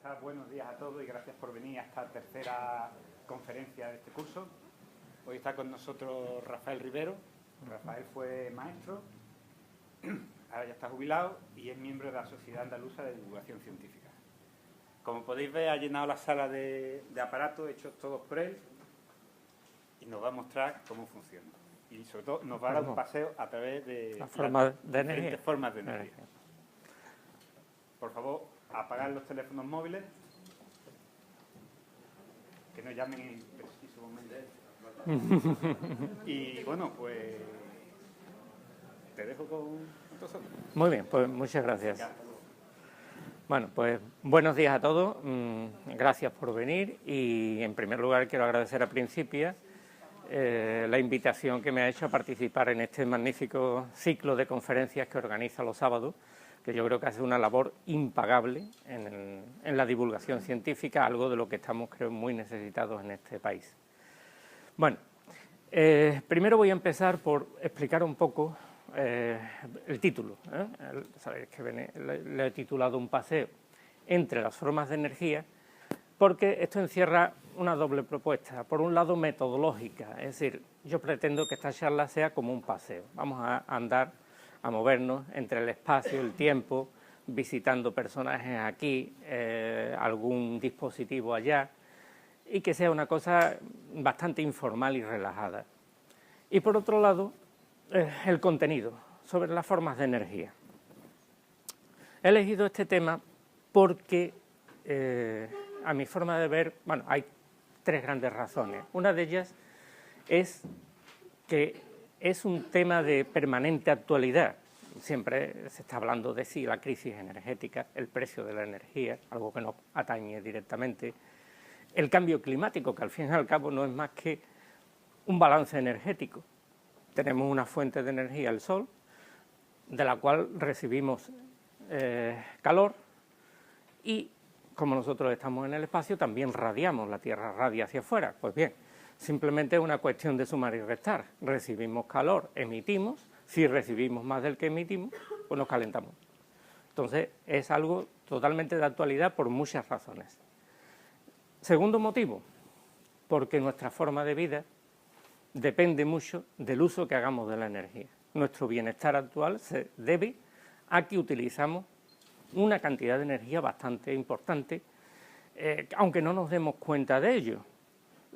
empezar, buenos días a todos y gracias por venir a esta tercera conferencia de este curso. Hoy está con nosotros Rafael Rivero. Rafael fue maestro, ahora ya está jubilado y es miembro de la Sociedad Andaluza de Divulgación Científica. Como podéis ver, ha llenado la sala de aparatos hechos todos por él y nos va a mostrar cómo funciona. Y sobre todo nos va a dar un paseo a través de las diferentes formas de energía. Por favor, apagar los teléfonos móviles, que nos llamen en preciso momento. Y bueno, pues te dejo con nosotros. Muy bien, pues muchas gracias. Bueno, pues buenos días a todos, gracias por venir y en primer lugar quiero agradecer a Principia la invitación que me ha hecho a participar en este magnífico ciclo de conferencias que organiza los sábados, que yo creo que hace una labor impagable en la divulgación científica, algo de lo que estamos, creo, muy necesitados en este país. Bueno, primero voy a empezar por explicar un poco el título. Sabéis que le he titulado Un paseo entre las formas de energía, porque esto encierra una doble propuesta. Por un lado, metodológica, es decir, yo pretendo que esta charla sea como un paseo. Vamos a andar, a movernos entre el espacio, el tiempo, visitando personajes aquí, algún dispositivo allá, y que sea una cosa bastante informal y relajada. Y por otro lado, el contenido, sobre las formas de energía. He elegido este tema porque, a mi forma de ver, bueno, hay tres grandes razones. Una de ellas es que es un tema de permanente actualidad. Siempre se está hablando de la crisis energética, el precio de la energía, algo que nos atañe directamente, el cambio climático, que al fin y al cabo no es más que un balance energético. Tenemos una fuente de energía, el sol, de la cual recibimos calor y, como nosotros estamos en el espacio, también radiamos, la Tierra radia hacia afuera. Pues bien, simplemente es una cuestión de sumar y restar. Recibimos calor, emitimos. Si recibimos más del que emitimos, pues nos calentamos. Entonces, es algo totalmente de actualidad por muchas razones. Segundo motivo, porque nuestra forma de vida depende mucho del uso que hagamos de la energía. Nuestro bienestar actual se debe a que utilizamos una cantidad de energía bastante importante, aunque no nos demos cuenta de ello.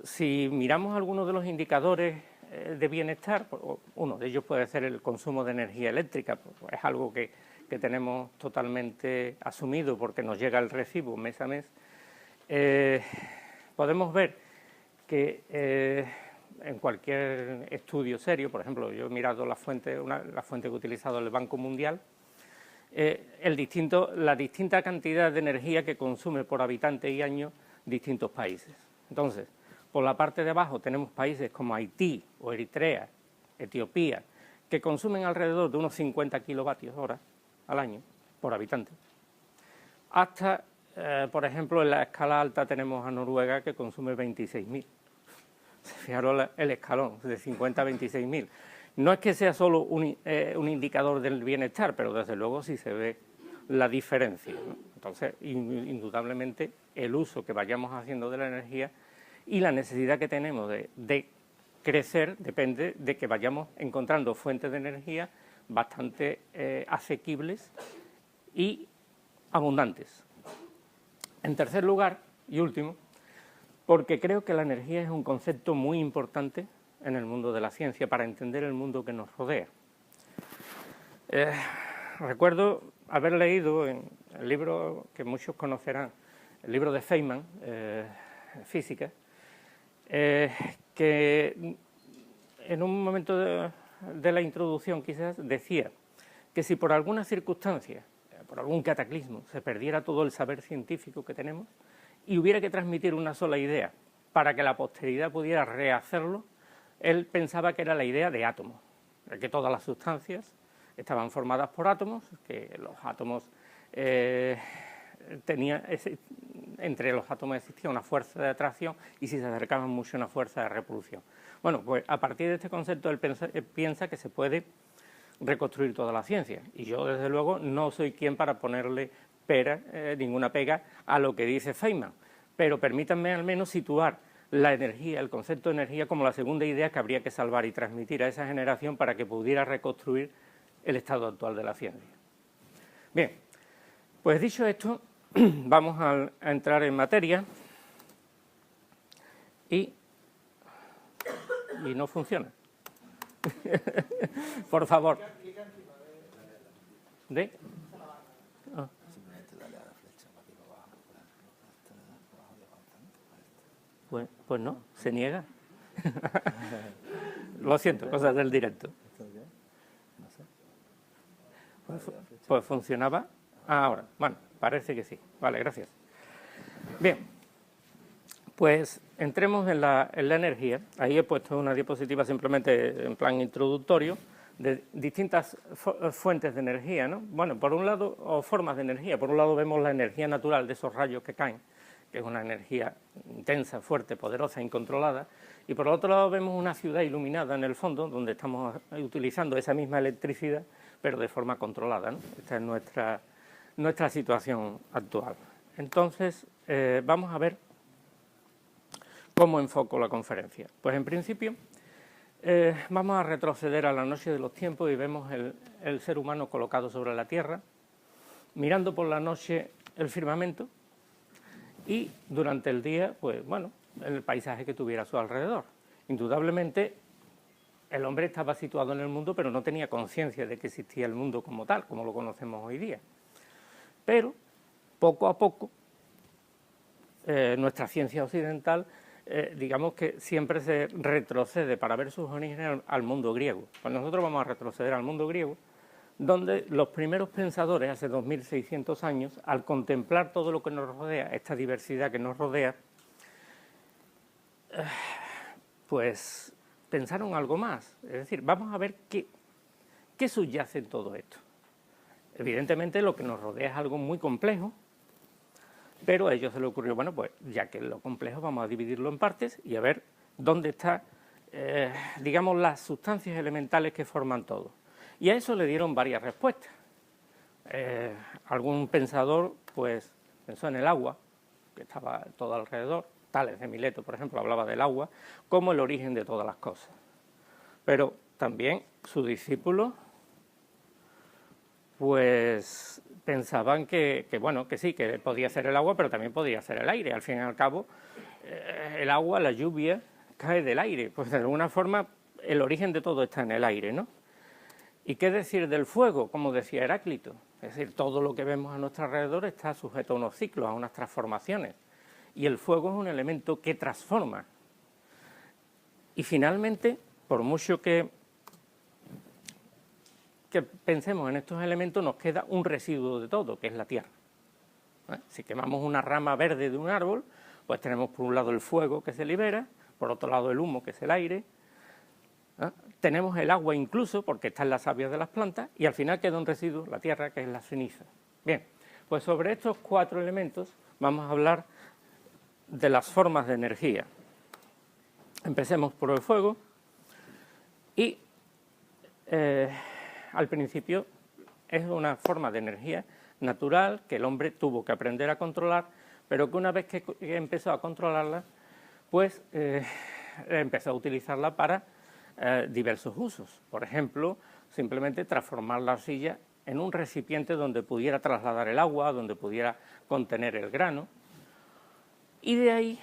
Si miramos algunos de los indicadores de bienestar, uno de ellos puede ser el consumo de energía eléctrica, pues es algo que tenemos totalmente asumido porque nos llega el recibo mes a mes. Podemos ver que en cualquier estudio serio, por ejemplo, yo he mirado la fuente que ha utilizado el Banco Mundial, la distinta cantidad de energía que consume por habitante y año distintos países. Entonces, por la parte de abajo tenemos países como Haití o Eritrea, Etiopía, que consumen alrededor de unos 50 kilovatios hora al año por habitante. Hasta, por ejemplo, en la escala alta tenemos a Noruega, que consume 26.000. Fijaros el escalón, de 50 a 26.000. No es que sea solo un indicador del bienestar, pero desde luego sí se ve la diferencia, ¿no? Entonces, indudablemente, el uso que vayamos haciendo de la energía y la necesidad que tenemos de crecer depende de que vayamos encontrando fuentes de energía bastante asequibles y abundantes. En tercer lugar, y último, porque creo que la energía es un concepto muy importante en el mundo de la ciencia para entender el mundo que nos rodea. Recuerdo haber leído en el libro que muchos conocerán, el libro de Feynman, Física, que en un momento de la introducción quizás decía que si por alguna circunstancia, por algún cataclismo, se perdiera todo el saber científico que tenemos y hubiera que transmitir una sola idea para que la posteridad pudiera rehacerlo, él pensaba que era la idea de átomos, de que todas las sustancias estaban formadas por átomos, que los átomos entre los átomos existía una fuerza de atracción y si se acercaban mucho una fuerza de repulsión. Bueno, pues a partir de este concepto él piensa que se puede reconstruir toda la ciencia y yo desde luego no soy quien para ponerle ninguna pega a lo que dice Feynman, pero permítanme al menos situar la energía, el concepto de energía, como la segunda idea que habría que salvar y transmitir a esa generación para que pudiera reconstruir el estado actual de la ciencia. Bien, pues dicho esto, vamos a entrar en materia y no funciona. Por favor. ¿De? Ah. Pues no, se niega. Lo siento, cosas del directo. Pues funcionaba ahora. Bueno, parece que sí. Vale, gracias. Bien, pues entremos en la energía. Ahí he puesto una diapositiva simplemente en plan introductorio de distintas fuentes de energía, ¿no? Bueno, por un lado, o formas de energía. Por un lado vemos la energía natural de esos rayos que caen, que es una energía intensa, fuerte, poderosa, incontrolada, y por otro lado vemos una ciudad iluminada en el fondo, donde estamos utilizando esa misma electricidad, pero de forma controlada, ¿no? Esta es nuestra situación actual. Entonces, vamos a ver cómo enfoco la conferencia. Pues en principio, vamos a retroceder a la noche de los tiempos y vemos el ser humano colocado sobre la Tierra, mirando por la noche el firmamento, y durante el día, pues bueno, el paisaje que tuviera a su alrededor. Indudablemente, el hombre estaba situado en el mundo, pero no tenía conciencia de que existía el mundo como tal, como lo conocemos hoy día. Pero, poco a poco, nuestra ciencia occidental, digamos que siempre se retrocede para ver sus orígenes al mundo griego. Pues nosotros vamos a retroceder al mundo griego, donde los primeros pensadores, hace 2600 años, al contemplar todo lo que nos rodea, esta diversidad que nos rodea, pues pensaron algo más. Es decir, vamos a ver qué subyace en todo esto. Evidentemente lo que nos rodea es algo muy complejo, pero a ellos se les ocurrió, bueno, pues ya que es lo complejo, vamos a dividirlo en partes y a ver dónde están, digamos, las sustancias elementales que forman todo. Y a eso le dieron varias respuestas. Algún pensador, pues, pensó en el agua, que estaba todo alrededor. Tales de Mileto, por ejemplo, hablaba del agua como el origen de todas las cosas. Pero también sus discípulos, pues, pensaban que bueno, que sí, que podía ser el agua, pero también podía ser el aire. Al fin y al cabo, el agua, la lluvia, cae del aire. Pues, de alguna forma, el origen de todo está en el aire, ¿no? ¿Y qué decir del fuego? Como decía Heráclito. Es decir, todo lo que vemos a nuestro alrededor está sujeto a unos ciclos, a unas transformaciones. Y el fuego es un elemento que transforma. Y finalmente, por mucho que pensemos en estos elementos, nos queda un residuo de todo, que es la tierra. Si quemamos una rama verde de un árbol, pues tenemos por un lado el fuego que se libera, por otro lado el humo, que es el aire. Tenemos el agua incluso, porque está en las savia de las plantas, y al final queda un residuo, la tierra, que es la ceniza. Bien, pues sobre estos 4 elementos vamos a hablar de las formas de energía. Empecemos por el fuego y al principio es una forma de energía natural que el hombre tuvo que aprender a controlar, pero que una vez que empezó a controlarla, pues empezó a utilizarla para diversos usos. Por ejemplo, simplemente transformar la arcilla en un recipiente donde pudiera trasladar el agua, donde pudiera contener el grano. Y de ahí,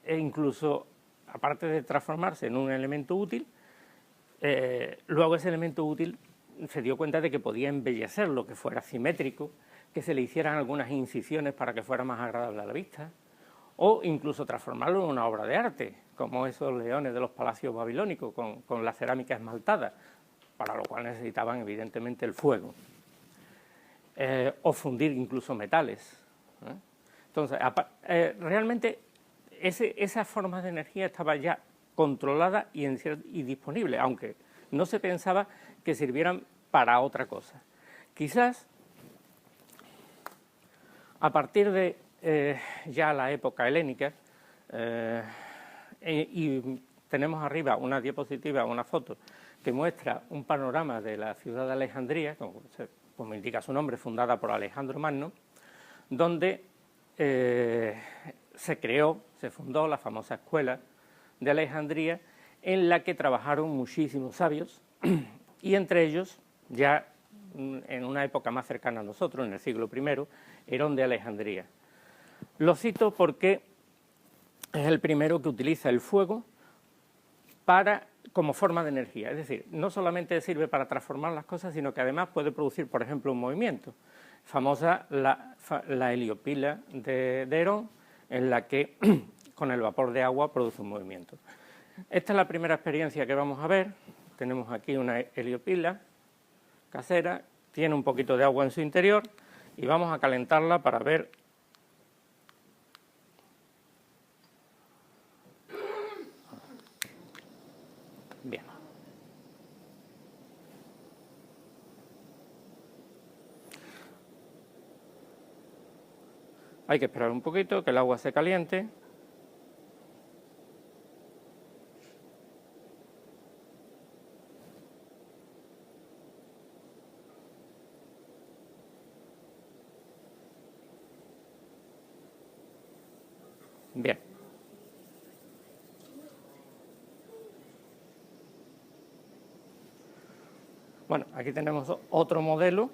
incluso, aparte de transformarse en un elemento útil, luego ese elemento útil se dio cuenta de que podía embellecerlo, que fuera simétrico, que se le hicieran algunas incisiones para que fuera más agradable a la vista, o incluso transformarlo en una obra de arte, como esos leones de los palacios babilónicos con la cerámica esmaltada, para lo cual necesitaban evidentemente el fuego, o fundir incluso metales. Entonces, realmente esa forma de energía estaba ya controlada y disponible, aunque no se pensaba que sirvieran para otra cosa. Quizás a partir de ya la época helénica, y tenemos arriba una diapositiva, una foto, que muestra un panorama de la ciudad de Alejandría, como indica su nombre, fundada por Alejandro Magno, donde se fundó la famosa escuela de Alejandría, en la que trabajaron muchísimos sabios, y entre ellos, ya en una época más cercana a nosotros, en el siglo I, Herón de Alejandría. Lo cito porque es el primero que utiliza el fuego como forma de energía, es decir, no solamente sirve para transformar las cosas, sino que además puede producir, por ejemplo, un movimiento. Famosa la heliopila de Herón, en la que con el vapor de agua produce un movimiento. Esta es la primera experiencia que vamos a ver. Tenemos aquí una heliopila casera, tiene un poquito de agua en su interior y vamos a calentarla para ver. Bien. Hay que esperar un poquito que el agua se caliente. Bien. Bueno, aquí tenemos otro modelo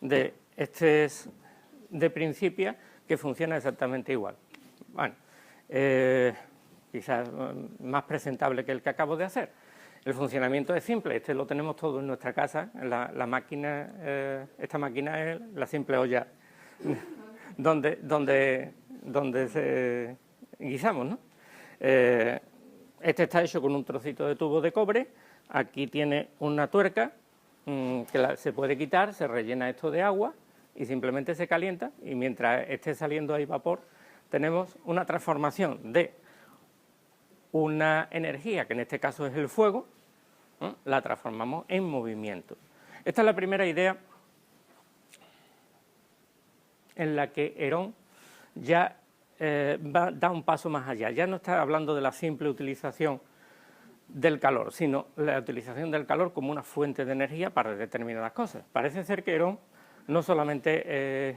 de Principia que funciona exactamente igual. Bueno, quizás más presentable que el que acabo de hacer. El funcionamiento es simple, este lo tenemos todo en nuestra casa, la máquina, esta máquina es la simple olla donde se guisamos, ¿no? Este está hecho con un trocito de tubo de cobre, aquí tiene una tuerca que se puede quitar, se rellena esto de agua y simplemente se calienta, y mientras esté saliendo ahí vapor tenemos una transformación de una energía, que en este caso es el fuego, la transformamos en movimiento. Esta es la primera idea en la que Herón ya da un paso más allá. Ya no está hablando de la simple utilización del calor, sino la utilización del calor como una fuente de energía para determinadas cosas. Parece ser que Herón no solamente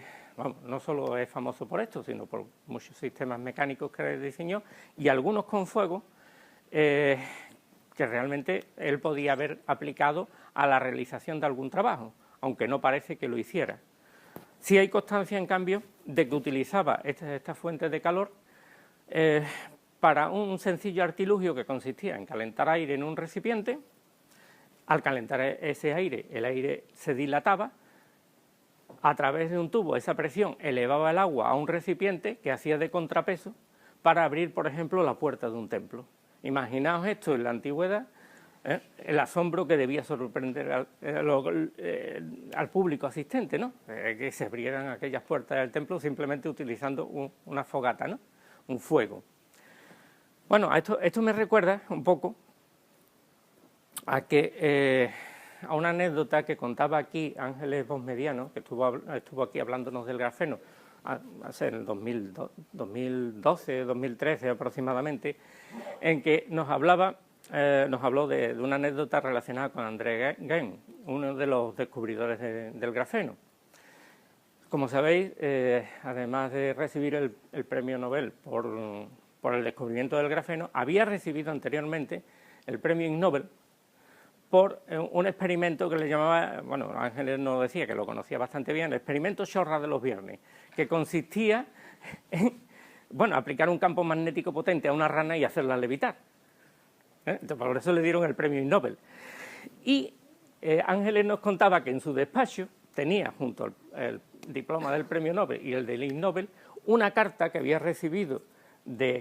no solo es famoso por esto, sino por muchos sistemas mecánicos que diseñó, y algunos con fuego que realmente él podía haber aplicado a la realización de algún trabajo, aunque no parece que lo hiciera. Sí hay constancia, en cambio, de que utilizaba estas fuentes de calor para un sencillo artilugio que consistía en calentar aire en un recipiente. Al calentar ese aire, el aire se dilataba, a través de un tubo esa presión elevaba el agua a un recipiente que hacía de contrapeso para abrir, por ejemplo, la puerta de un templo. Imaginaos esto en la antigüedad, el asombro que debía sorprender al público asistente, ¿no? Que se abrieran aquellas puertas del templo simplemente utilizando una fogata, ¿no? Un fuego. Bueno, esto me recuerda un poco a una anécdota que contaba aquí Ángeles Bosmediano, que estuvo aquí hablándonos del grafeno en el 2012, 2013 aproximadamente, en que nos habló de una anécdota relacionada con André Geim, uno de los descubridores del grafeno. Como sabéis, además de recibir el premio Nobel por el descubrimiento del grafeno, había recibido anteriormente el premio Ig Nobel por un experimento que le llamaba, bueno, Ángeles nos decía que lo conocía bastante bien, el experimento Chorra de los viernes, que consistía en, bueno, aplicar un campo magnético potente a una rana y hacerla levitar. Entonces, por eso le dieron el premio Ig Nobel. Y Ángeles nos contaba que en su despacho tenía, junto al diploma del premio Nobel y el del Ig Nobel, una carta que había recibido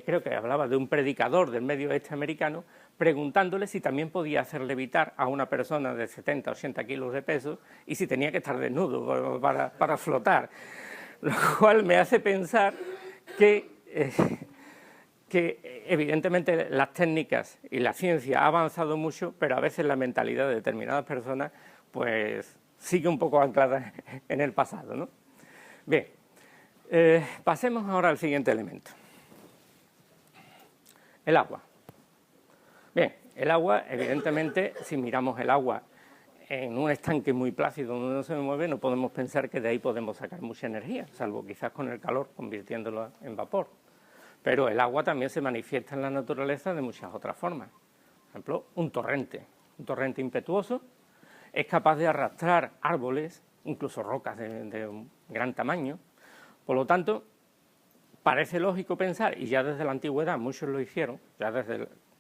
creo que hablaba de un predicador del medio oeste americano, preguntándole si también podía hacer levitar a una persona de 70 o 80 kilos de peso y si tenía que estar desnudo para flotar. Lo cual me hace pensar que evidentemente las técnicas y la ciencia ha avanzado mucho, pero a veces la mentalidad de determinadas personas pues sigue un poco anclada en el pasado, ¿no? Bien, pasemos ahora al siguiente elemento. El agua. Bien, el agua, evidentemente, si miramos el agua en un estanque muy plácido donde no se mueve, no podemos pensar que de ahí podemos sacar mucha energía, salvo quizás con el calor, convirtiéndolo en vapor. Pero el agua también se manifiesta en la naturaleza de muchas otras formas. Por ejemplo, un torrente impetuoso es capaz de arrastrar árboles, incluso rocas de un gran tamaño. Por lo tanto, parece lógico pensar, y ya desde la antigüedad muchos lo hicieron, ya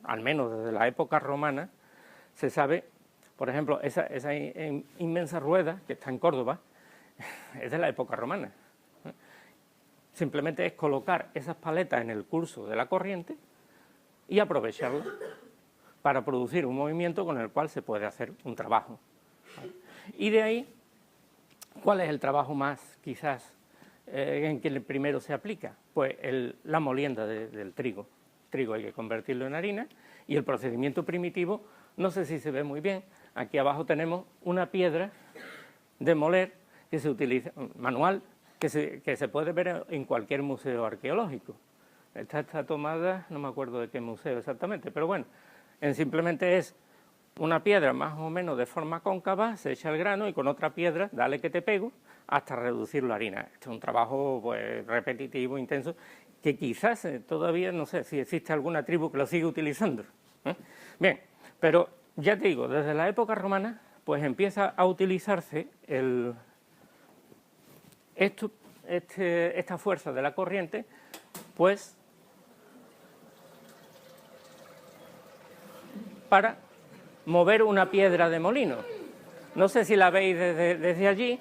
al menos desde la época romana, se sabe, por ejemplo, esa inmensa rueda que está en Córdoba, es de la época romana. Simplemente es colocar esas paletas en el curso de la corriente y aprovecharlo para producir un movimiento con el cual se puede hacer un trabajo. Y de ahí, ¿cuál es el trabajo más, quizás, en que el primero se aplica? Pues la molienda del trigo. El trigo hay que convertirlo en harina y el procedimiento primitivo, no sé si se ve muy bien, aquí abajo tenemos una piedra de moler que se utiliza, manual, que se puede ver en cualquier museo arqueológico. Esta está tomada, no me acuerdo de qué museo exactamente, pero bueno, simplemente es una piedra más o menos de forma cóncava, se echa el grano y con otra piedra, dale que te pego, hasta reducir la harina. Este es un trabajo pues repetitivo, intenso, que quizás todavía, no sé si existe alguna tribu que lo sigue utilizando. Bien, pero ya te digo, desde la época romana, pues empieza a utilizarse esta fuerza de la corriente, pues para mover una piedra de molino. No sé si la veis desde allí,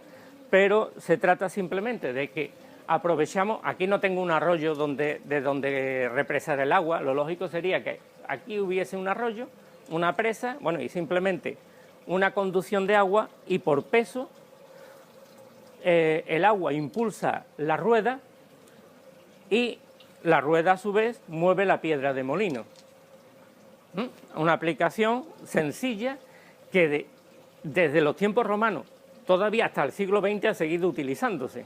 pero se trata simplemente de que aprovechamos, aquí no tengo un arroyo de donde represar el agua, lo lógico sería que aquí hubiese un arroyo, una presa, bueno, y simplemente una conducción de agua y por peso el agua impulsa la rueda y la rueda a su vez mueve la piedra de molino. Una aplicación sencilla que desde los tiempos romanos todavía hasta el siglo XX ha seguido utilizándose.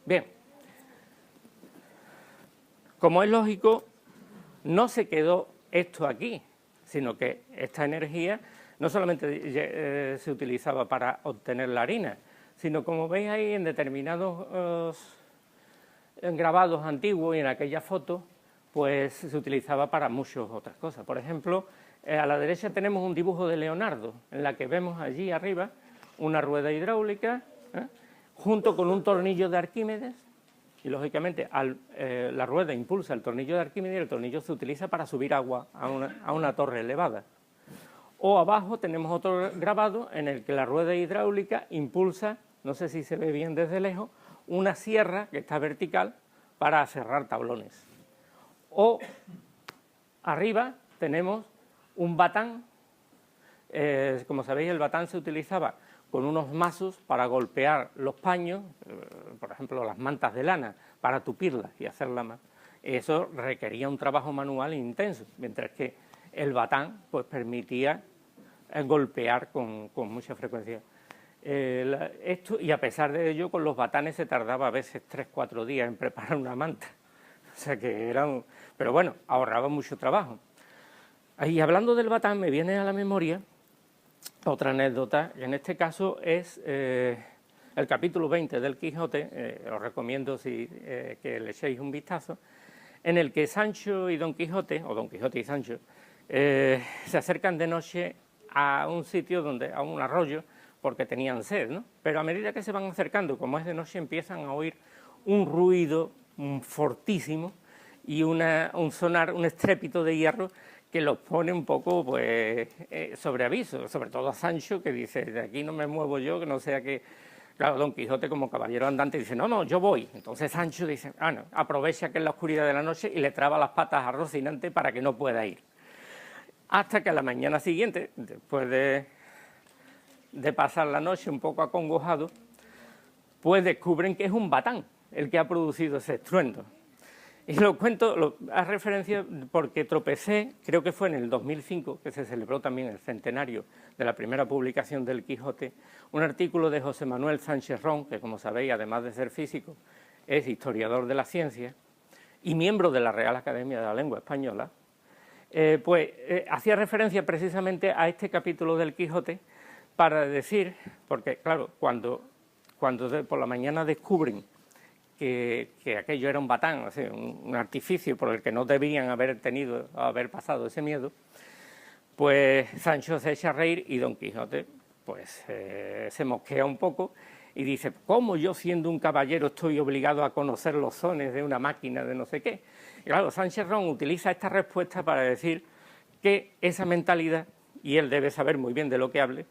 Bien, como es lógico, no se quedó esto aquí, sino que esta energía no solamente se utilizaba para obtener la harina, sino como veis ahí en determinados grabados antiguos y en aquellas fotos, pues se utilizaba para muchas otras cosas. Por ejemplo, a la derecha tenemos un dibujo de Leonardo, en la que vemos allí arriba una rueda hidráulica, junto con un tornillo de Arquímedes, y lógicamente la rueda impulsa el tornillo de Arquímedes y el tornillo se utiliza para subir agua a una torre elevada. O abajo tenemos otro grabado en el que la rueda hidráulica impulsa, no sé si se ve bien desde lejos, una sierra que está vertical para aserrar tablones. O arriba tenemos un batán, como sabéis el batán se utilizaba con unos mazos para golpear los paños, por ejemplo las mantas de lana, para tupirlas y hacerlas más. Eso requería un trabajo manual intenso, mientras que el batán pues permitía golpear con mucha frecuencia. Y a pesar de ello, con los batanes se tardaba a veces 3-4 días en preparar una manta. O sea que pero bueno, ahorraba mucho trabajo. Y hablando del batán, me viene a la memoria otra anécdota, que en este caso es el capítulo 20 del Quijote, os recomiendo que le echéis un vistazo, en el que Sancho y Don Quijote, o Don Quijote y Sancho, se acercan de noche a un sitio, a un arroyo, porque tenían sed, ¿no? Pero a medida que se van acercando, como es de noche, empiezan a oír un ruido fortísimo y un sonar, un estrépito de hierro que los pone un poco pues sobre aviso, sobre todo a Sancho, que dice, de aquí no me muevo yo, que no sea que... Claro, Don Quijote como caballero andante dice, no, yo voy. Entonces Sancho dice, no, aprovecha que es la oscuridad de la noche y le traba las patas a Rocinante para que no pueda ir. Hasta que a la mañana siguiente, después de pasar la noche un poco acongojado, pues descubren que es un batán el que ha producido ese estruendo. Y lo cuento a referencia porque tropecé, creo que fue en el 2005, que se celebró también el centenario de la primera publicación del Quijote, un artículo de José Manuel Sánchez Ron, que como sabéis, además de ser físico, es historiador de la ciencia y miembro de la Real Academia de la Lengua Española, hacía referencia precisamente a este capítulo del Quijote para decir, porque claro, cuando por la mañana descubren que aquello era un batán, o sea, un artificio por el que no debían haber pasado ese miedo, pues Sancho se echa a reír y Don Quijote pues se mosquea un poco y dice, ¿cómo yo siendo un caballero estoy obligado a conocer los sones de una máquina de no sé qué? Y claro, Sánchez Ron utiliza esta respuesta para decir que esa mentalidad, y él debe saber muy bien de lo que hable,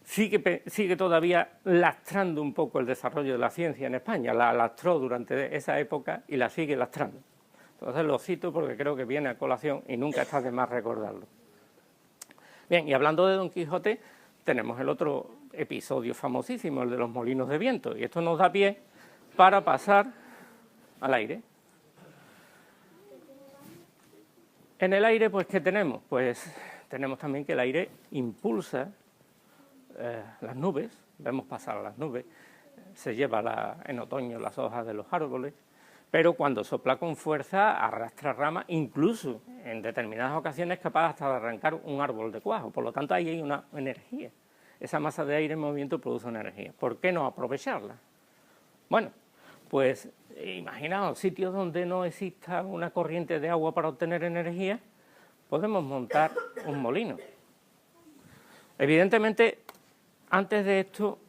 sigue todavía lastrando un poco el desarrollo de la ciencia en España, la lastró durante esa época y la sigue lastrando. Entonces lo cito porque creo que viene a colación y nunca está de más recordarlo. Bien, y hablando de Don Quijote, tenemos el otro episodio famosísimo, el de los molinos de viento, y esto nos da pie para pasar al aire. En el aire, pues, ¿qué tenemos? Pues tenemos también que el aire impulsa las nubes, vemos pasar las nubes, se lleva en otoño las hojas de los árboles, pero cuando sopla con fuerza arrastra ramas, incluso en determinadas ocasiones es capaz hasta de arrancar un árbol de cuajo, por lo tanto ahí hay una energía. Esa masa de aire en movimiento produce una energía. ¿Por qué no aprovecharla? Bueno, pues imaginaos sitios donde no exista una corriente de agua para obtener energía, podemos montar un molino. Evidentemente, antes de esto,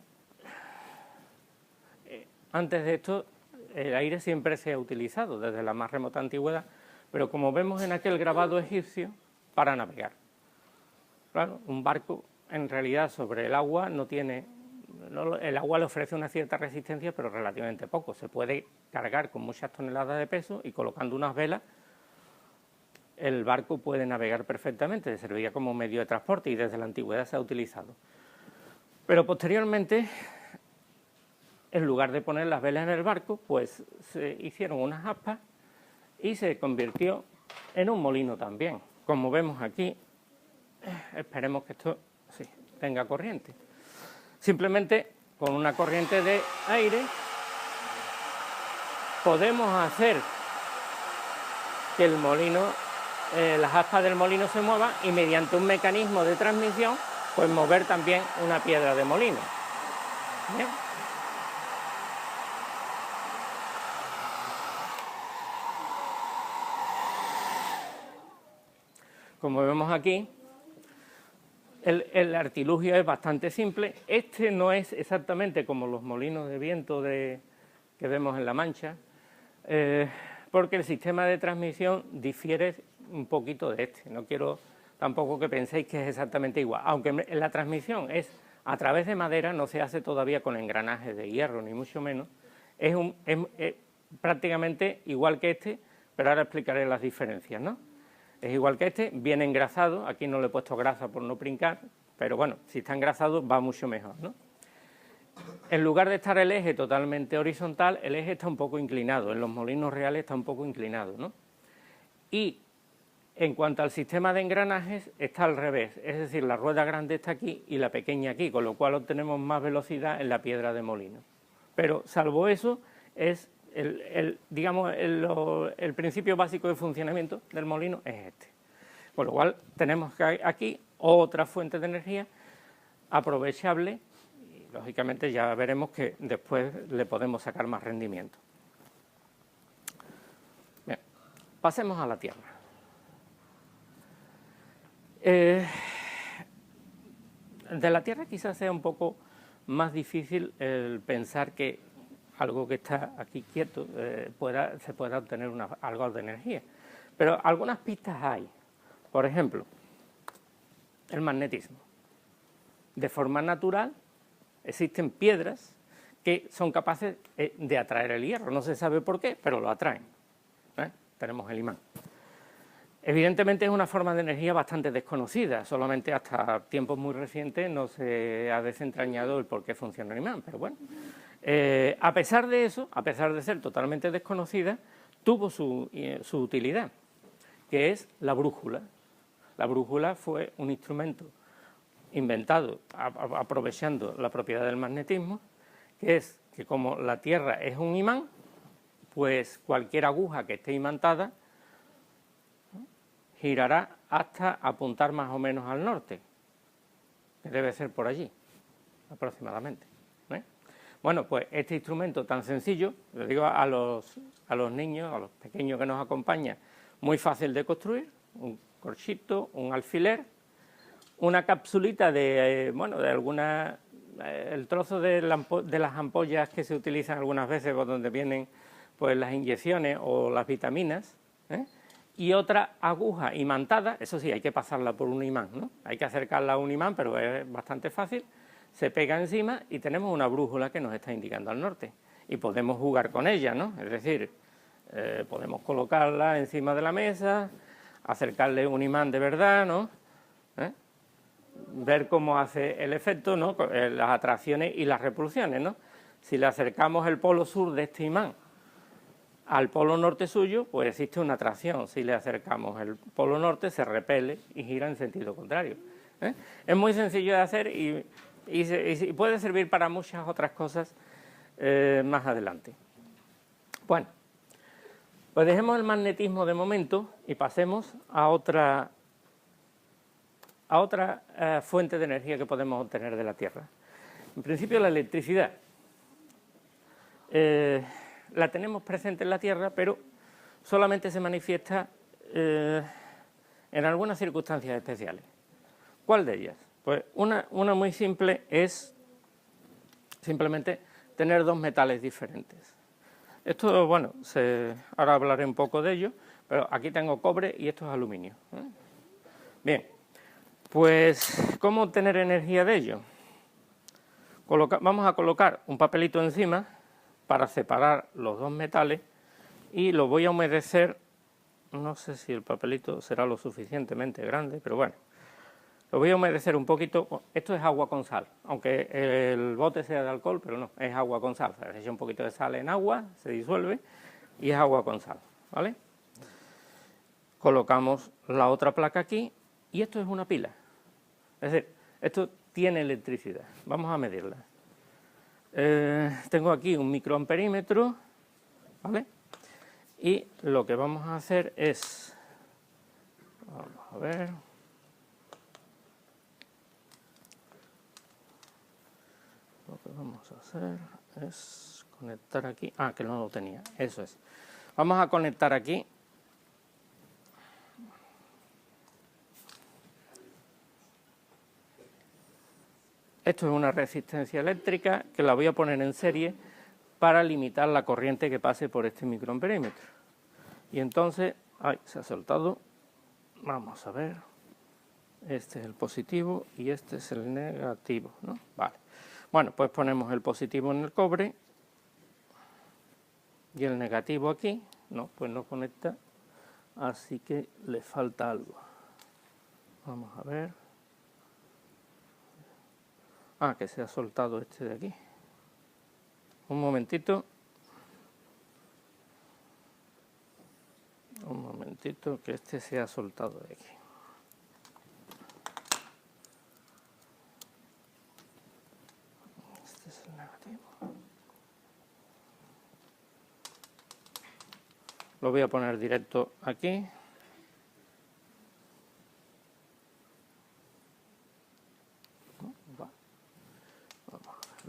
el aire siempre se ha utilizado desde la más remota antigüedad, pero como vemos en aquel grabado egipcio, para navegar. Claro, un barco en realidad sobre el agua el agua le ofrece una cierta resistencia, pero relativamente poco. Se puede cargar con muchas toneladas de peso y colocando unas velas, el barco puede navegar perfectamente, servía como medio de transporte y desde la antigüedad se ha utilizado. Pero posteriormente, en lugar de poner las velas en el barco, pues se hicieron unas aspas y se convirtió en un molino también. Como vemos aquí, esperemos que esto sí tenga corriente. Simplemente con una corriente de aire podemos hacer que el molino, las aspas del molino se muevan y mediante un mecanismo de transmisión, pues mover también una piedra de molino. ¿Bien? Como vemos aquí, el artilugio es bastante simple. Este no es exactamente como los molinos de viento que vemos en La Mancha, porque el sistema de transmisión difiere un poquito de este. No quiero tampoco que penséis que es exactamente igual. Aunque la transmisión es a través de madera, no se hace todavía con engranajes de hierro, ni mucho menos. Es prácticamente igual que este, pero ahora explicaré las diferencias, ¿no? Es igual que este, viene engrasado, aquí no le he puesto grasa por no princar, pero bueno, si está engrasado va mucho mejor, ¿no? En lugar de estar el eje totalmente horizontal, el eje está un poco inclinado, en los molinos reales está un poco inclinado, ¿no? Y en cuanto al sistema de engranajes, está al revés, es decir, la rueda grande está aquí y la pequeña aquí, con lo cual obtenemos más velocidad en la piedra de molino. Pero salvo eso, es el principio básico de funcionamiento del molino es este. Con lo cual tenemos aquí otra fuente de energía aprovechable y lógicamente ya veremos que después le podemos sacar más rendimiento. Bien, pasemos a la Tierra. De la Tierra quizás sea un poco más difícil el pensar que algo que está aquí quieto se pueda obtener algo de energía. Pero algunas pistas hay. Por ejemplo, el magnetismo. De forma natural existen piedras que son capaces de atraer el hierro. No se sabe por qué, pero lo atraen. Tenemos el imán. Evidentemente es una forma de energía bastante desconocida. Solamente hasta tiempos muy recientes no se ha desentrañado el por qué funciona el imán. Pero bueno, a pesar de eso, a pesar de ser totalmente desconocida, tuvo su utilidad, que es la brújula. La brújula fue un instrumento inventado aprovechando la propiedad del magnetismo, que es que como la Tierra es un imán, pues cualquier aguja que esté imantada girará hasta apuntar más o menos al norte, que debe ser por allí, aproximadamente. Bueno, pues este instrumento tan sencillo, le digo a los niños, a los pequeños que nos acompañan, muy fácil de construir, un corchito, un alfiler, una capsulita de alguna, el trozo de las ampollas que se utilizan algunas veces por donde vienen pues las inyecciones o las vitaminas, y otra aguja imantada, eso sí, hay que pasarla por un imán, ¿no? Hay que acercarla a un imán, pero es bastante fácil, se pega encima y tenemos una brújula que nos está indicando al norte. Y podemos jugar con ella, ¿no? Es decir, podemos colocarla encima de la mesa, acercarle un imán de verdad, ¿no? Ver cómo hace el efecto, ¿no? Las atracciones y las repulsiones, ¿no? Si le acercamos el polo sur de este imán al polo norte suyo, pues existe una atracción. Si le acercamos el polo norte, se repele y gira en sentido contrario. Es muy sencillo de hacer y puede servir para muchas otras cosas más adelante. Bueno, pues dejemos el magnetismo de momento y pasemos a otra fuente de energía que podemos obtener de la Tierra. En principio, la electricidad. La tenemos presente en la Tierra, pero solamente se manifiesta en algunas circunstancias especiales. ¿Cuál de ellas? Pues una muy simple es simplemente tener dos metales diferentes. Esto, bueno, ahora hablaré un poco de ello, pero aquí tengo cobre y esto es aluminio. Bien, pues, ¿cómo obtener energía de ello? Vamos a colocar un papelito encima para separar los dos metales y lo voy a humedecer. No sé si el papelito será lo suficientemente grande, pero bueno, lo voy a humedecer un poquito. Esto es agua con sal, aunque el bote sea de alcohol, pero no, es agua con sal. Se echa un poquito de sal en agua, se disuelve y es agua con sal, ¿vale? Colocamos la otra placa aquí y esto es una pila. Es decir, esto tiene electricidad. Vamos a medirla. Tengo aquí un microamperímetro, ¿vale? Y lo que vamos a hacer es, vamos a ver, lo que vamos a hacer es conectar aquí, que no lo tenía, eso es. Vamos a conectar aquí esto es una resistencia eléctrica que la voy a poner en serie para limitar la corriente que pase por este microamperímetro. Y entonces, se ha soltado, vamos a ver, este es el positivo y este es el negativo, ¿no? Vale. Bueno, pues ponemos el positivo en el cobre y el negativo aquí, no, pues no conecta, así que le falta algo. Vamos a ver. Que se ha soltado este de aquí. Un momentito. Un momentito, que este se ha soltado de aquí. Este es el negativo. Lo voy a poner directo aquí.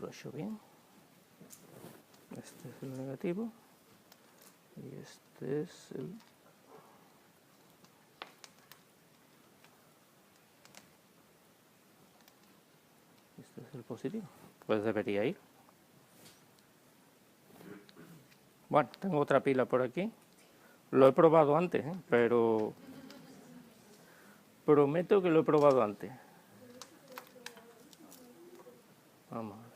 Lo he hecho bien. Este es el negativo y este es el... Este es el positivo. Pues debería ir. Bueno, tengo otra pila por aquí. Lo he probado antes, pero prometo que lo he probado antes. Vamos a ver.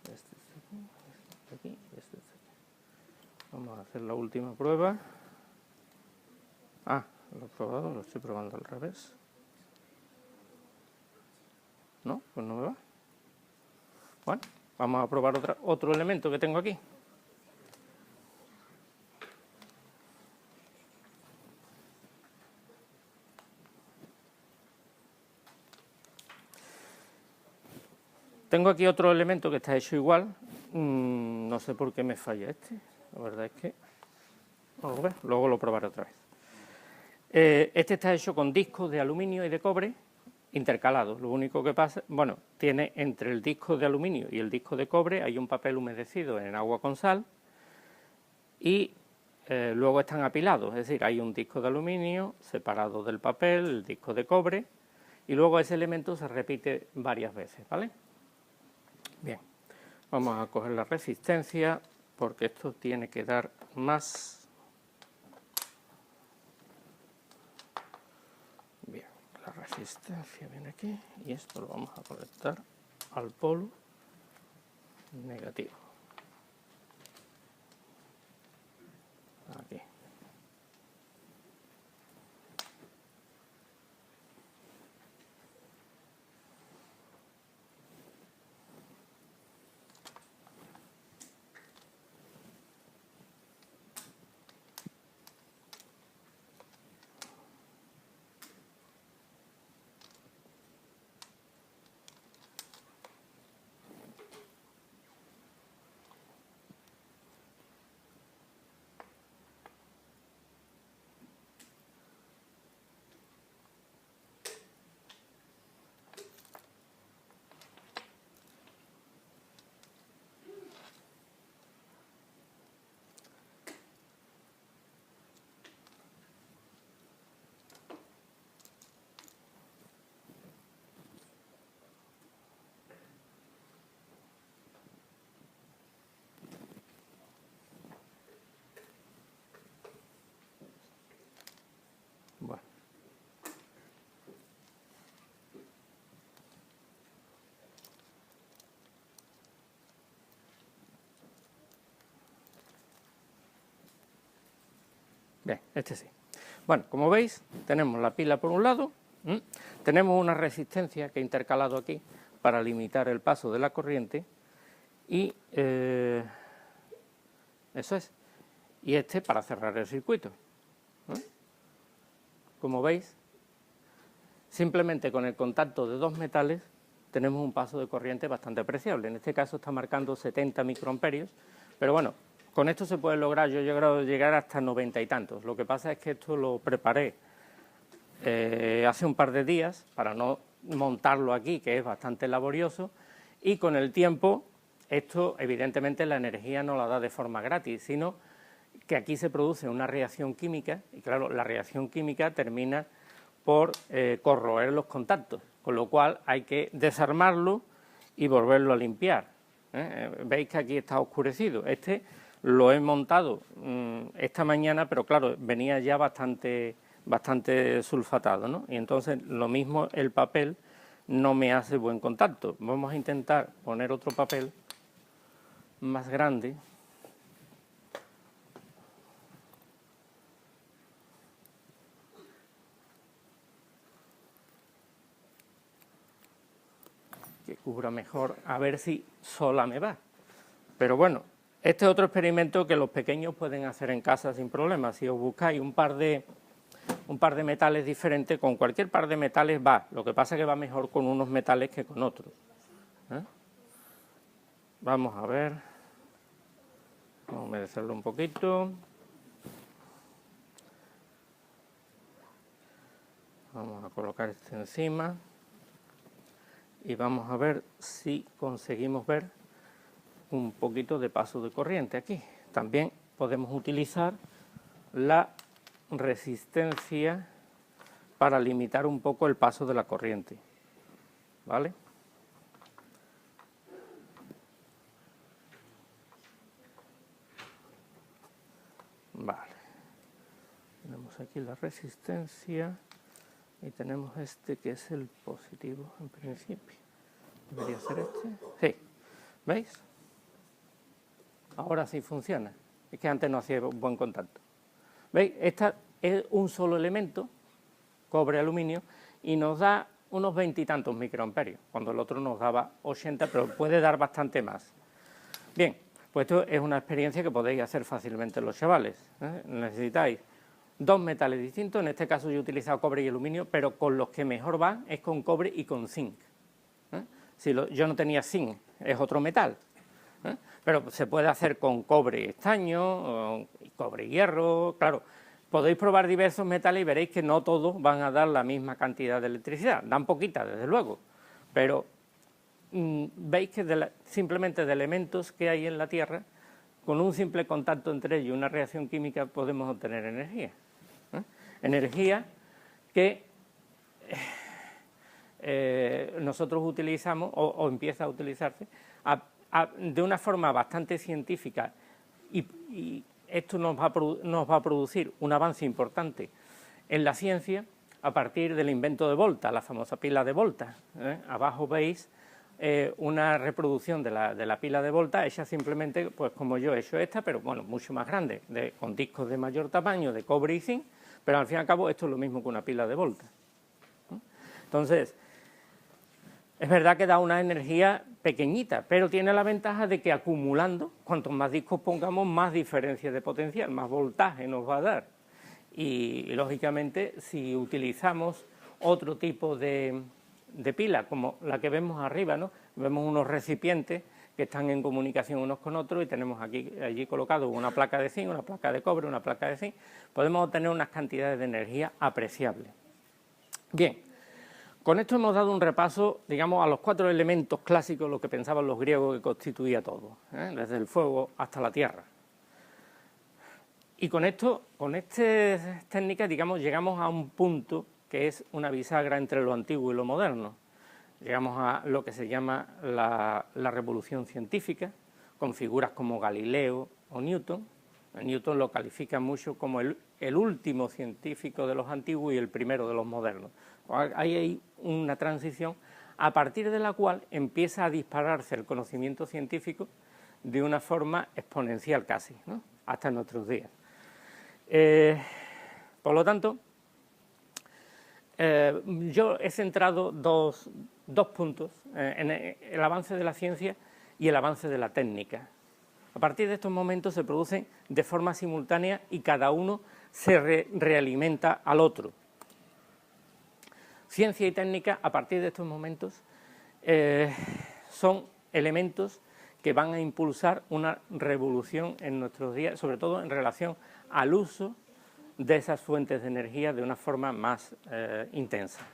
Este está aquí, este está aquí. Vamos a hacer la última prueba. Lo he probado, lo estoy probando al revés. No, pues no me va. Bueno, vamos a probar otro elemento que tengo aquí. Tengo aquí otro elemento que está hecho igual, no sé por qué me falla este, la verdad es que, vamos a ver, luego lo probaré otra vez. Este está hecho con discos de aluminio y de cobre intercalados. Lo único que pasa, bueno, tiene entre el disco de aluminio y el disco de cobre hay un papel humedecido en agua con sal y luego están apilados, es decir, hay un disco de aluminio separado del papel, el disco de cobre, y luego ese elemento se repite varias veces, ¿vale? Bien, vamos a coger la resistencia porque esto tiene que dar más. Bien, la resistencia viene aquí y esto lo vamos a conectar al polo negativo. Aquí. Bueno. Bien, este sí. Bueno, como veis, tenemos la pila por un lado, tenemos una resistencia que he intercalado aquí para limitar el paso de la corriente y eso es. Y este para cerrar el circuito. Como veis, simplemente con el contacto de dos metales tenemos un paso de corriente bastante apreciable. En este caso está marcando 70 microamperios, pero bueno, con esto se puede lograr, yo he logrado llegar hasta 90 y tantos. Lo que pasa es que esto lo preparé hace un par de días para no montarlo aquí, que es bastante laborioso, y con el tiempo esto evidentemente la energía no la da de forma gratis, sino que aquí se produce una reacción química y claro, la reacción química termina por corroer los contactos, con lo cual hay que desarmarlo y volverlo a limpiar. Veis que aquí está oscurecido. Este lo he montado esta mañana, pero claro, venía ya bastante sulfatado, ¿no? Y entonces lo mismo el papel no me hace buen contacto. Vamos a intentar poner otro papel más grande. Que cubra mejor, a ver si sola me va. Pero bueno, este es otro experimento que los pequeños pueden hacer en casa sin problemas. Si os buscáis un par de metales diferentes, con cualquier par de metales va. Lo que pasa es que va mejor con unos metales que con otros. Vamos a ver. Vamos a humedecerlo un poquito. Vamos a colocar este encima. Y vamos a ver si conseguimos ver un poquito de paso de corriente aquí. También podemos utilizar la resistencia para limitar un poco el paso de la corriente, ¿vale? Vale. Tenemos aquí la resistencia y tenemos este que es el positivo en principio. ¿Debería ser este? Sí. ¿Veis? Ahora sí funciona. Es que antes no hacía buen contacto. ¿Veis? Esta es un solo elemento, cobre-aluminio, y nos da unos 20 y tantos microamperios, cuando el otro nos daba 80, pero puede dar bastante más. Bien, pues esto es una experiencia que podéis hacer fácilmente los chavales. Necesitáis dos metales distintos, en este caso yo he utilizado cobre y aluminio, pero con los que mejor van es con cobre y con zinc. Si yo no tenía zinc, es otro metal. Pero se puede hacer con cobre estaño, cobre hierro, claro. podéis probar diversos metales y veréis que no todos van a dar la misma cantidad de electricidad. Dan poquita, desde luego, pero veis que simplemente de elementos que hay en la Tierra, con un simple contacto entre ellos y una reacción química podemos obtener energía. Energía que nosotros utilizamos o empieza a utilizarse de una forma bastante científica y esto nos va a producir un avance importante en la ciencia a partir del invento de Volta, la famosa pila de Volta. Abajo veis una reproducción de la pila de Volta hecha simplemente pues como yo he hecho esta, pero bueno, mucho más grande, con discos de mayor tamaño, de cobre y zinc, pero al fin y al cabo esto es lo mismo que una pila de Volta. Entonces, es verdad que da una energía pequeñita, pero tiene la ventaja de que acumulando, cuantos más discos pongamos, más diferencia de potencial, más voltaje nos va a dar. Y lógicamente, si utilizamos otro tipo de pila, como la que vemos arriba, ¿no? Vemos unos recipientes que están en comunicación unos con otros y tenemos allí colocado una placa de zinc, una placa de cobre, una placa de zinc, podemos obtener unas cantidades de energía apreciables. Bien. Con esto hemos dado un repaso, digamos, a los 4 elementos clásicos, lo que pensaban los griegos que constituía todo, desde el fuego hasta la tierra. Y con estas técnicas, digamos, llegamos a un punto que es una bisagra entre lo antiguo y lo moderno. Llegamos a lo que se llama la revolución científica, con figuras como Galileo o Newton. Newton lo califica mucho como el último científico de los antiguos y el primero de los modernos. Ahí hay una transición a partir de la cual empieza a dispararse el conocimiento científico de una forma exponencial casi, ¿no? Hasta nuestros días. Por lo tanto, yo he centrado dos puntos en el avance de la ciencia y el avance de la técnica. A partir de estos momentos se producen de forma simultánea y cada uno se realimenta al otro. Ciencia y técnica, a partir de estos momentos, son elementos que van a impulsar una revolución en nuestros días, sobre todo en relación al uso de esas fuentes de energía de una forma más intensa.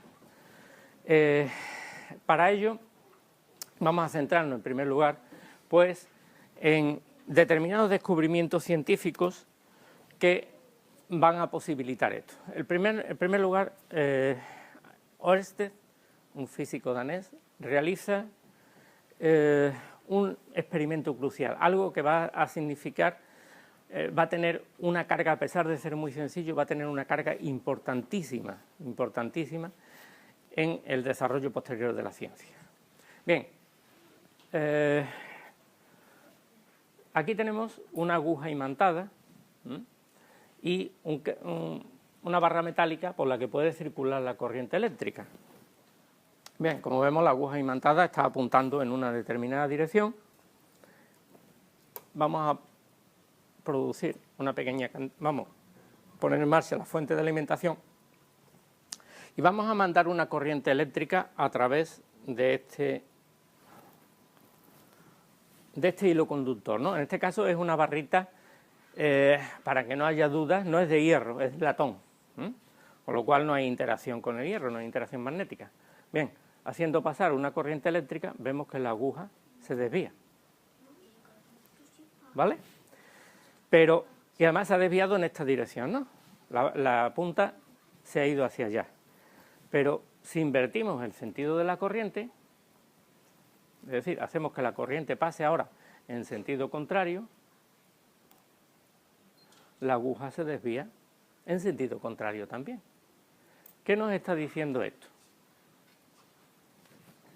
Para ello, vamos a centrarnos en primer lugar, pues, en determinados descubrimientos científicos que van a posibilitar esto. En primer lugar, Ørsted, un físico danés, realiza un experimento crucial, algo que va a significar, va a tener una carga, a pesar de ser muy sencillo, va a tener una carga importantísima en el desarrollo posterior de la ciencia. Bien, aquí tenemos una aguja imantada y una barra metálica por la que puede circular la corriente eléctrica. Bien, como vemos, la aguja imantada está apuntando en una determinada dirección. Vamos a producir vamos a poner en marcha la fuente de alimentación y vamos a mandar una corriente eléctrica a través de este hilo conductor, ¿no? En este caso es una barrita, para que no haya dudas, no es de hierro, es de latón, con lo cual no hay interacción con el hierro, no hay interacción magnética. Bien, haciendo pasar una corriente eléctrica, vemos que la aguja se desvía, ¿vale? Y además se ha desviado en esta dirección, ¿no? La punta se ha ido hacia allá. Pero si invertimos el sentido de la corriente, es decir, hacemos que la corriente pase ahora en sentido contrario, la aguja se desvía en sentido contrario también. ¿Qué nos está diciendo esto?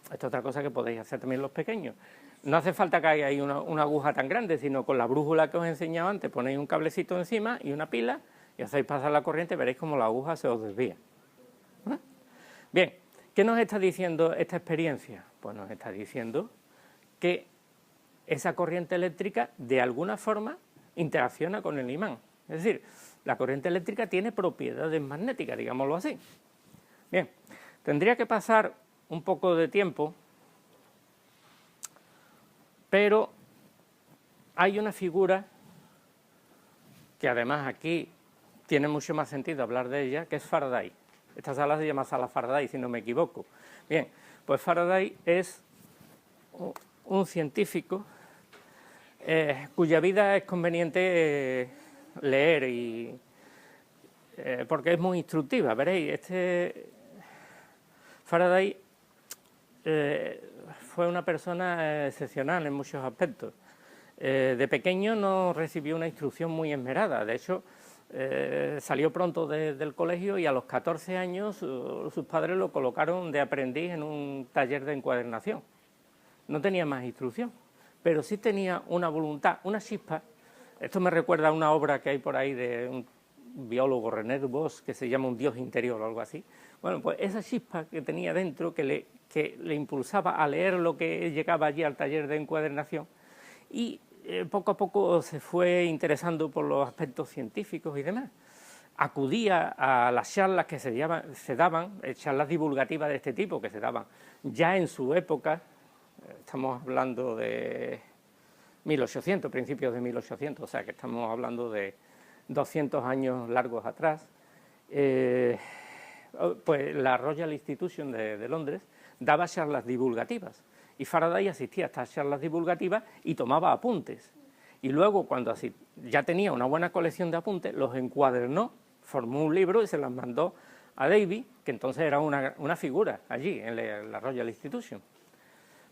Esta es otra cosa que podéis hacer también los pequeños. No hace falta que haya ahí una aguja tan grande, sino con la brújula que os he enseñado antes, ponéis un cablecito encima y una pila y hacéis pasar la corriente y veréis cómo la aguja se os desvía. Bien, ¿qué nos está diciendo esta experiencia? Pues nos está diciendo que esa corriente eléctrica de alguna forma interacciona con el imán. Es decir, la corriente eléctrica tiene propiedades magnéticas, digámoslo así. Bien, tendría que pasar un poco de tiempo, pero hay una figura que además aquí tiene mucho más sentido hablar de ella, que es Faraday. Esta sala se llama Sala Faraday, si no me equivoco. Bien, pues Faraday es un científico cuya vida es conveniente leer porque es muy instructiva. Veréis, Faraday fue una persona excepcional en muchos aspectos. De pequeño no recibió una instrucción muy esmerada. De hecho, salió pronto del colegio y a los 14 años sus padres lo colocaron de aprendiz en un taller de encuadernación. No tenía más instrucción, pero sí tenía una voluntad, una chispa. Esto me recuerda a una obra que hay por ahí de un biólogo, René Dubos, que se llama Un Dios interior o algo así. Bueno, pues esa chispa que tenía dentro, que le impulsaba a leer lo que llegaba allí al taller de encuadernación, y poco a poco se fue interesando por los aspectos científicos y demás. Acudía a las charlas que se daban, charlas divulgativas de este tipo, que se daban ya en su época. Estamos hablando de 1800, principios de 1800, o sea que estamos hablando de 200 años largos atrás. Pues la Royal Institution de Londres daba charlas divulgativas y Faraday asistía a estas charlas divulgativas y tomaba apuntes. Y luego, cuando ya tenía una buena colección de apuntes, los encuadernó, formó un libro y se los mandó a Davy, que entonces era una figura allí en la Royal Institution.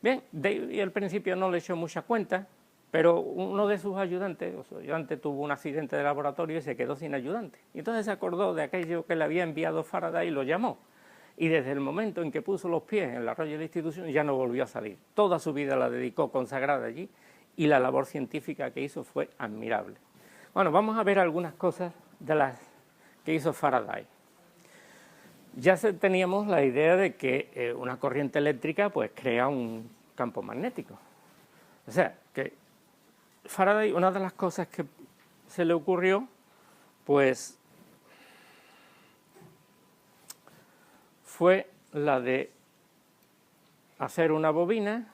Bien, Davy al principio no le echó mucha cuenta, pero uno de sus ayudantes, tuvo un accidente de laboratorio y se quedó sin ayudante. Y entonces se acordó de aquello que le había enviado Faraday y lo llamó. Y desde el momento en que puso los pies en la Royal Institution ya no volvió a salir. Toda su vida la dedicó consagrada allí y la labor científica que hizo fue admirable. Bueno, vamos a ver algunas cosas de las que hizo Faraday. Ya teníamos la idea de que una corriente eléctrica pues crea un campo magnético. O sea, que Faraday, una de las cosas que se le ocurrió, pues fue la de hacer una bobina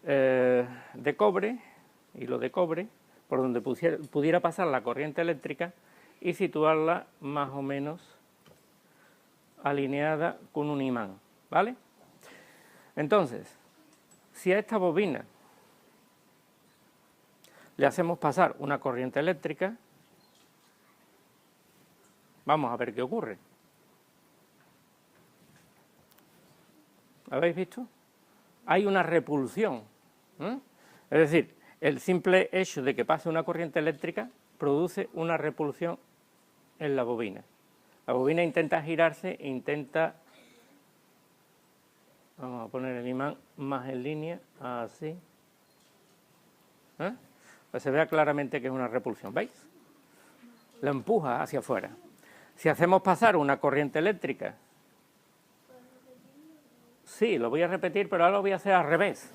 de cobre, hilo de cobre, por donde pudiera pasar la corriente eléctrica y situarla más o menos alineada con un imán, ¿vale? Entonces, si a esta bobina le hacemos pasar una corriente eléctrica, vamos a ver qué ocurre. ¿Habéis visto? Hay una repulsión. Es decir, el simple hecho de que pase una corriente eléctrica produce una repulsión en la bobina. La bobina intenta girarse e vamos a poner el imán más en línea, así. Pues se vea claramente que es una repulsión, ¿veis? La empuja hacia afuera. Si hacemos pasar una corriente eléctrica, sí, lo voy a repetir, pero ahora lo voy a hacer al revés.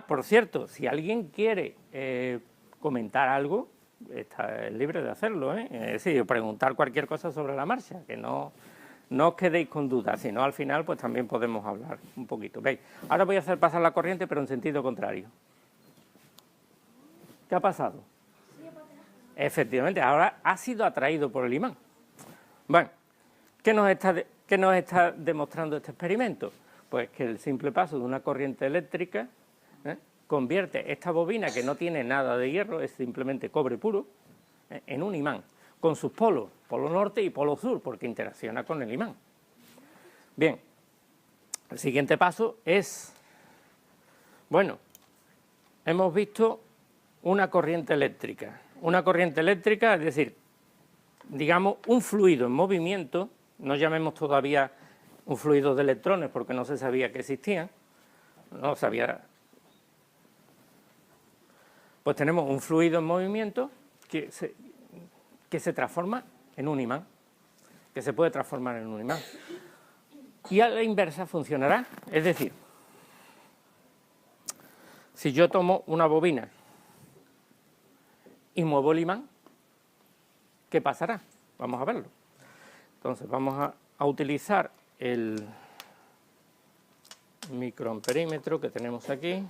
Por cierto, si alguien quiere comentar algo, está libre de hacerlo, sí, preguntar cualquier cosa sobre la marcha, que no os quedéis con dudas, sino al final pues también podemos hablar un poquito. ¿Veis? Ahora voy a hacer pasar la corriente, pero en sentido contrario. ¿Qué ha pasado? Efectivamente, ahora ha sido atraído por el imán. Bueno, ¿qué nos está demostrando este experimento? Pues que el simple paso de una corriente eléctrica convierte esta bobina, que no tiene nada de hierro, es simplemente cobre puro, en un imán, con sus polos, polo norte y polo sur, porque interacciona con el imán. Bien, el siguiente paso es, bueno, hemos visto una corriente eléctrica. Una corriente eléctrica, es decir, digamos, un fluido en movimiento, no llamemos todavía un fluido de electrones porque no se sabía que existían, no sabía. Pues tenemos un fluido en movimiento que se transforma en un imán, que se puede transformar en un imán. Y a la inversa funcionará, es decir, si yo tomo una bobina y muevo el imán, ¿qué pasará? Vamos a verlo. Entonces vamos a utilizar el microamperímetro que tenemos aquí.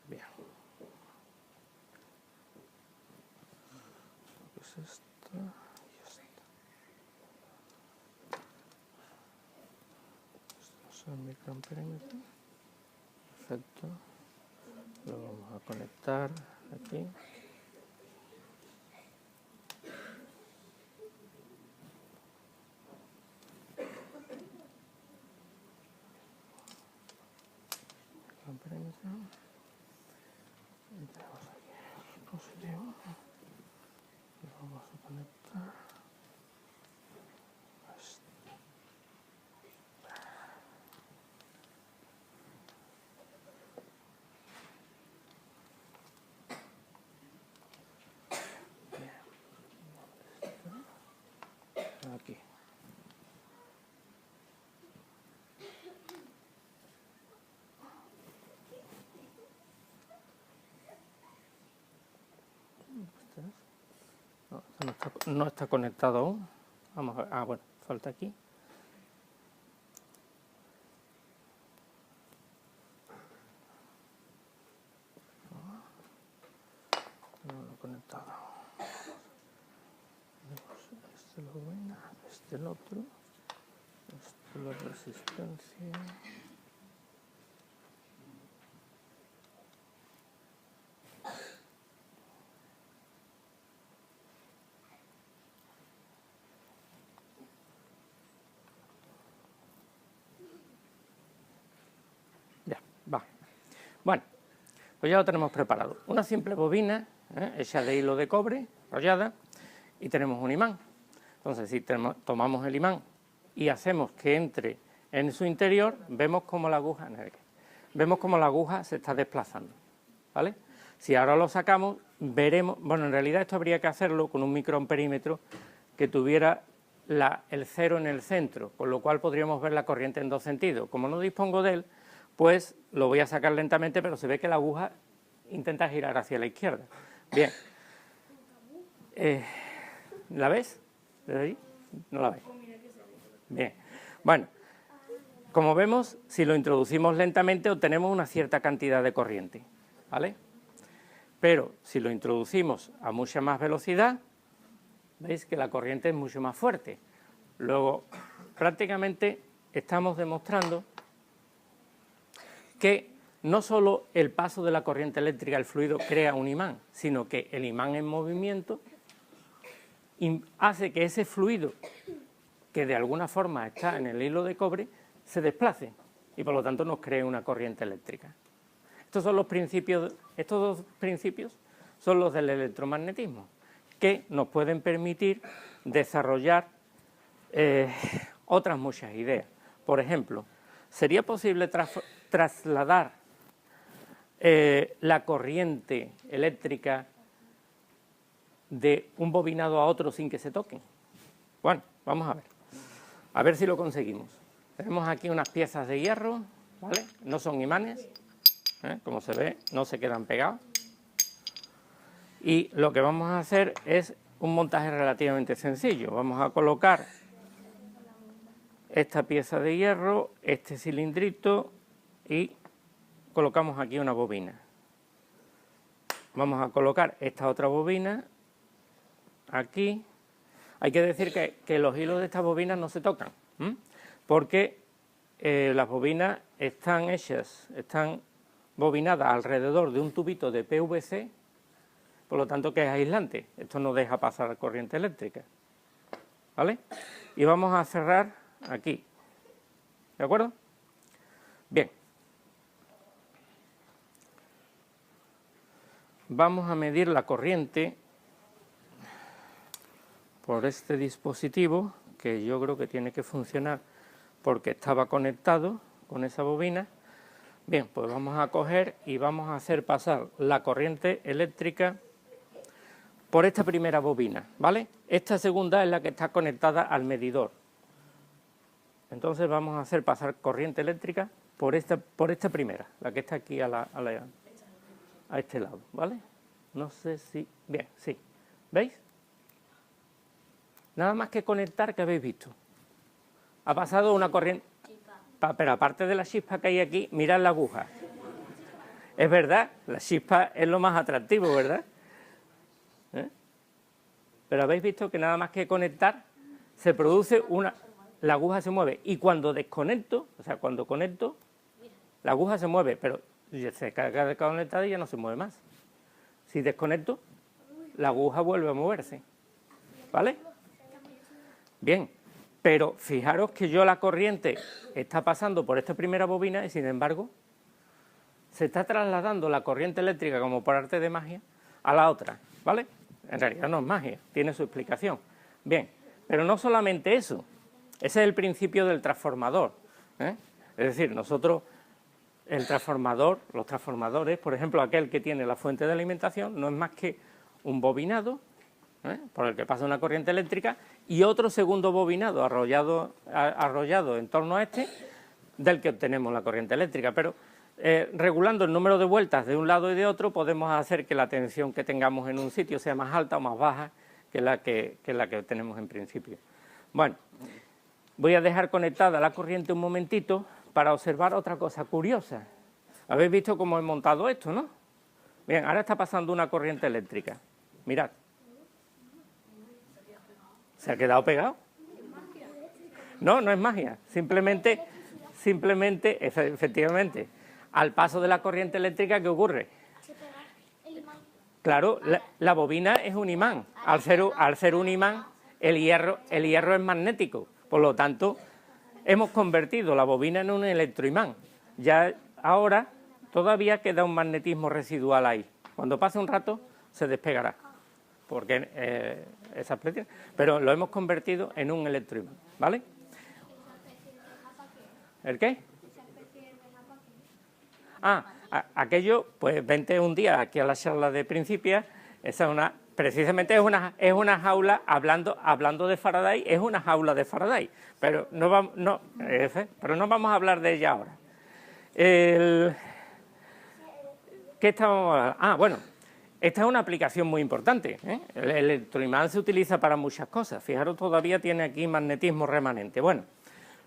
Bien. esta y esta. Esto es el microamperímetro. Perfecto. Lo vamos a conectar aquí. Y tenemos aquí el dispositivo. Lo vamos a conectar. Aquí. No está conectado aún. Vamos a ver. Ah, bueno, falta aquí. No lo he conectado. Este lo bobina, este el otro. Esto la resistencia. Ya, va. Bueno, pues ya lo tenemos preparado. Una simple bobina, hecha de hilo de cobre, enrollada, y tenemos un imán. Entonces, si tomamos el imán y hacemos que entre en su interior, vemos cómo la aguja se está desplazando, ¿vale? Si ahora lo sacamos, veremos, bueno, en realidad esto habría que hacerlo con un microamperímetro que tuviera el cero en el centro, con lo cual podríamos ver la corriente en dos sentidos. Como no dispongo de él, pues lo voy a sacar lentamente, pero se ve que la aguja intenta girar hacia la izquierda. Bien. ¿La ves? ¿Desde ahí? ¿No la ves? Bien. Bueno, como vemos, si lo introducimos lentamente obtenemos una cierta cantidad de corriente, ¿vale? Pero si lo introducimos a mucha más velocidad, veis que la corriente es mucho más fuerte. Luego, prácticamente estamos demostrando que no solo el paso de la corriente eléctrica, el fluido, crea un imán, sino que el imán en movimiento hace que ese fluido, que de alguna forma está en el hilo de cobre, se desplace y por lo tanto nos cree una corriente eléctrica. Estos dos principios son los del electromagnetismo, que nos pueden permitir desarrollar otras muchas ideas. Por ejemplo, ¿sería posible trasladar la corriente eléctrica de un bobinado a otro sin que se toquen? Bueno, vamos a ver si lo conseguimos. Tenemos aquí unas piezas de hierro, ¿vale? No son imanes, como se ve, no se quedan pegados. Y lo que vamos a hacer es un montaje relativamente sencillo. Vamos a colocar esta pieza de hierro, este cilindrito y colocamos aquí una bobina. Vamos a colocar esta otra bobina aquí. Hay que decir que los hilos de estas bobinas no se tocan, porque las bobinas están bobinadas alrededor de un tubito de PVC, por lo tanto que es aislante. Esto no deja pasar corriente eléctrica, ¿vale? Y vamos a cerrar aquí, ¿de acuerdo? Bien. Vamos a medir la corriente por este dispositivo, que yo creo que tiene que funcionar porque estaba conectado con esa bobina. Bien, pues vamos a coger y vamos a hacer pasar la corriente eléctrica por esta primera bobina, ¿vale? Esta segunda es la que está conectada al medidor. Entonces vamos a hacer pasar corriente eléctrica por esta primera, la que está aquí a este lado, ¿vale? No sé si... Bien, sí. ¿Veis? Nada más que conectar, ¿qué habéis visto? Ha pasado una corriente... Pero aparte de la chispa que hay aquí, mirad la aguja. Es verdad, la chispa es lo más atractivo, ¿verdad? pero habéis visto que nada más que conectar se produce la aguja se mueve, y cuando desconecto, o sea, cuando conecto, la aguja se mueve, pero se carga desconectada y ya no se mueve más. Si desconecto, la aguja vuelve a moverse, ¿vale? Bien, pero fijaros que la corriente está pasando por esta primera bobina y, sin embargo, se está trasladando la corriente eléctrica, como por arte de magia, a la otra, ¿vale? En realidad no es magia, tiene su explicación. Bien, pero no solamente eso, ese es el principio del transformador, ¿eh? Es decir, nosotros, los transformadores, por ejemplo, aquel que tiene la fuente de alimentación, no es más que un bobinado, por el que pasa una corriente eléctrica, y otro segundo bobinado arrollado en torno a este, del que obtenemos la corriente eléctrica. Pero regulando el número de vueltas de un lado y de otro, podemos hacer que la tensión que tengamos en un sitio sea más alta o más baja que la que tenemos en principio. Bueno, voy a dejar conectada la corriente un momentito para observar otra cosa curiosa. Habéis visto cómo he montado esto, ¿no? Bien, ahora está pasando una corriente eléctrica. Mirad. ¿Se ha quedado pegado? No, no es magia. Simplemente, efectivamente, al paso de la corriente eléctrica, ¿qué ocurre? Claro, la bobina es un imán. Al ser un imán, el hierro es magnético. Por lo tanto, hemos convertido la bobina en un electroimán. Ya ahora todavía queda un magnetismo residual ahí. Cuando pase un rato se despegará, porque esa expresión, pero lo hemos convertido en un electroimán, ¿vale? ¿El qué? Aquello, pues vente un día aquí a la charla de Principia. Esa precisamente es una jaula, hablando de Faraday, es una jaula de Faraday, pero no vamos a hablar de ella ahora. ¿Qué estábamos hablando? Bueno, esta es una aplicación muy importante, ¿eh? El electroimán se utiliza para muchas cosas. Fijaros, todavía tiene aquí magnetismo remanente. Bueno,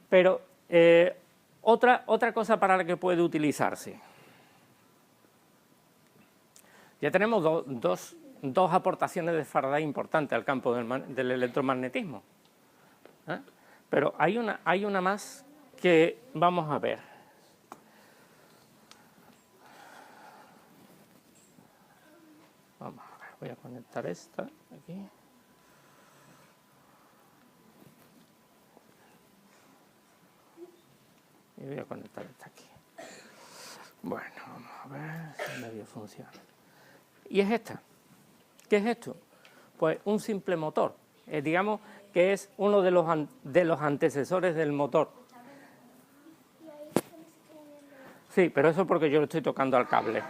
pero otra cosa para la que puede utilizarse. Ya tenemos dos aportaciones de Faraday importantes al campo del electromagnetismo, ¿eh? Pero hay una más que vamos a ver. Vamos a ver, voy a conectar esta aquí. Y voy a conectar esta aquí. Bueno, vamos a ver si medio funciona. Y es esta. ¿Qué es esto? Pues un simple motor. Digamos que es uno de los antecesores del motor. Sí, pero eso porque yo le estoy tocando al cable.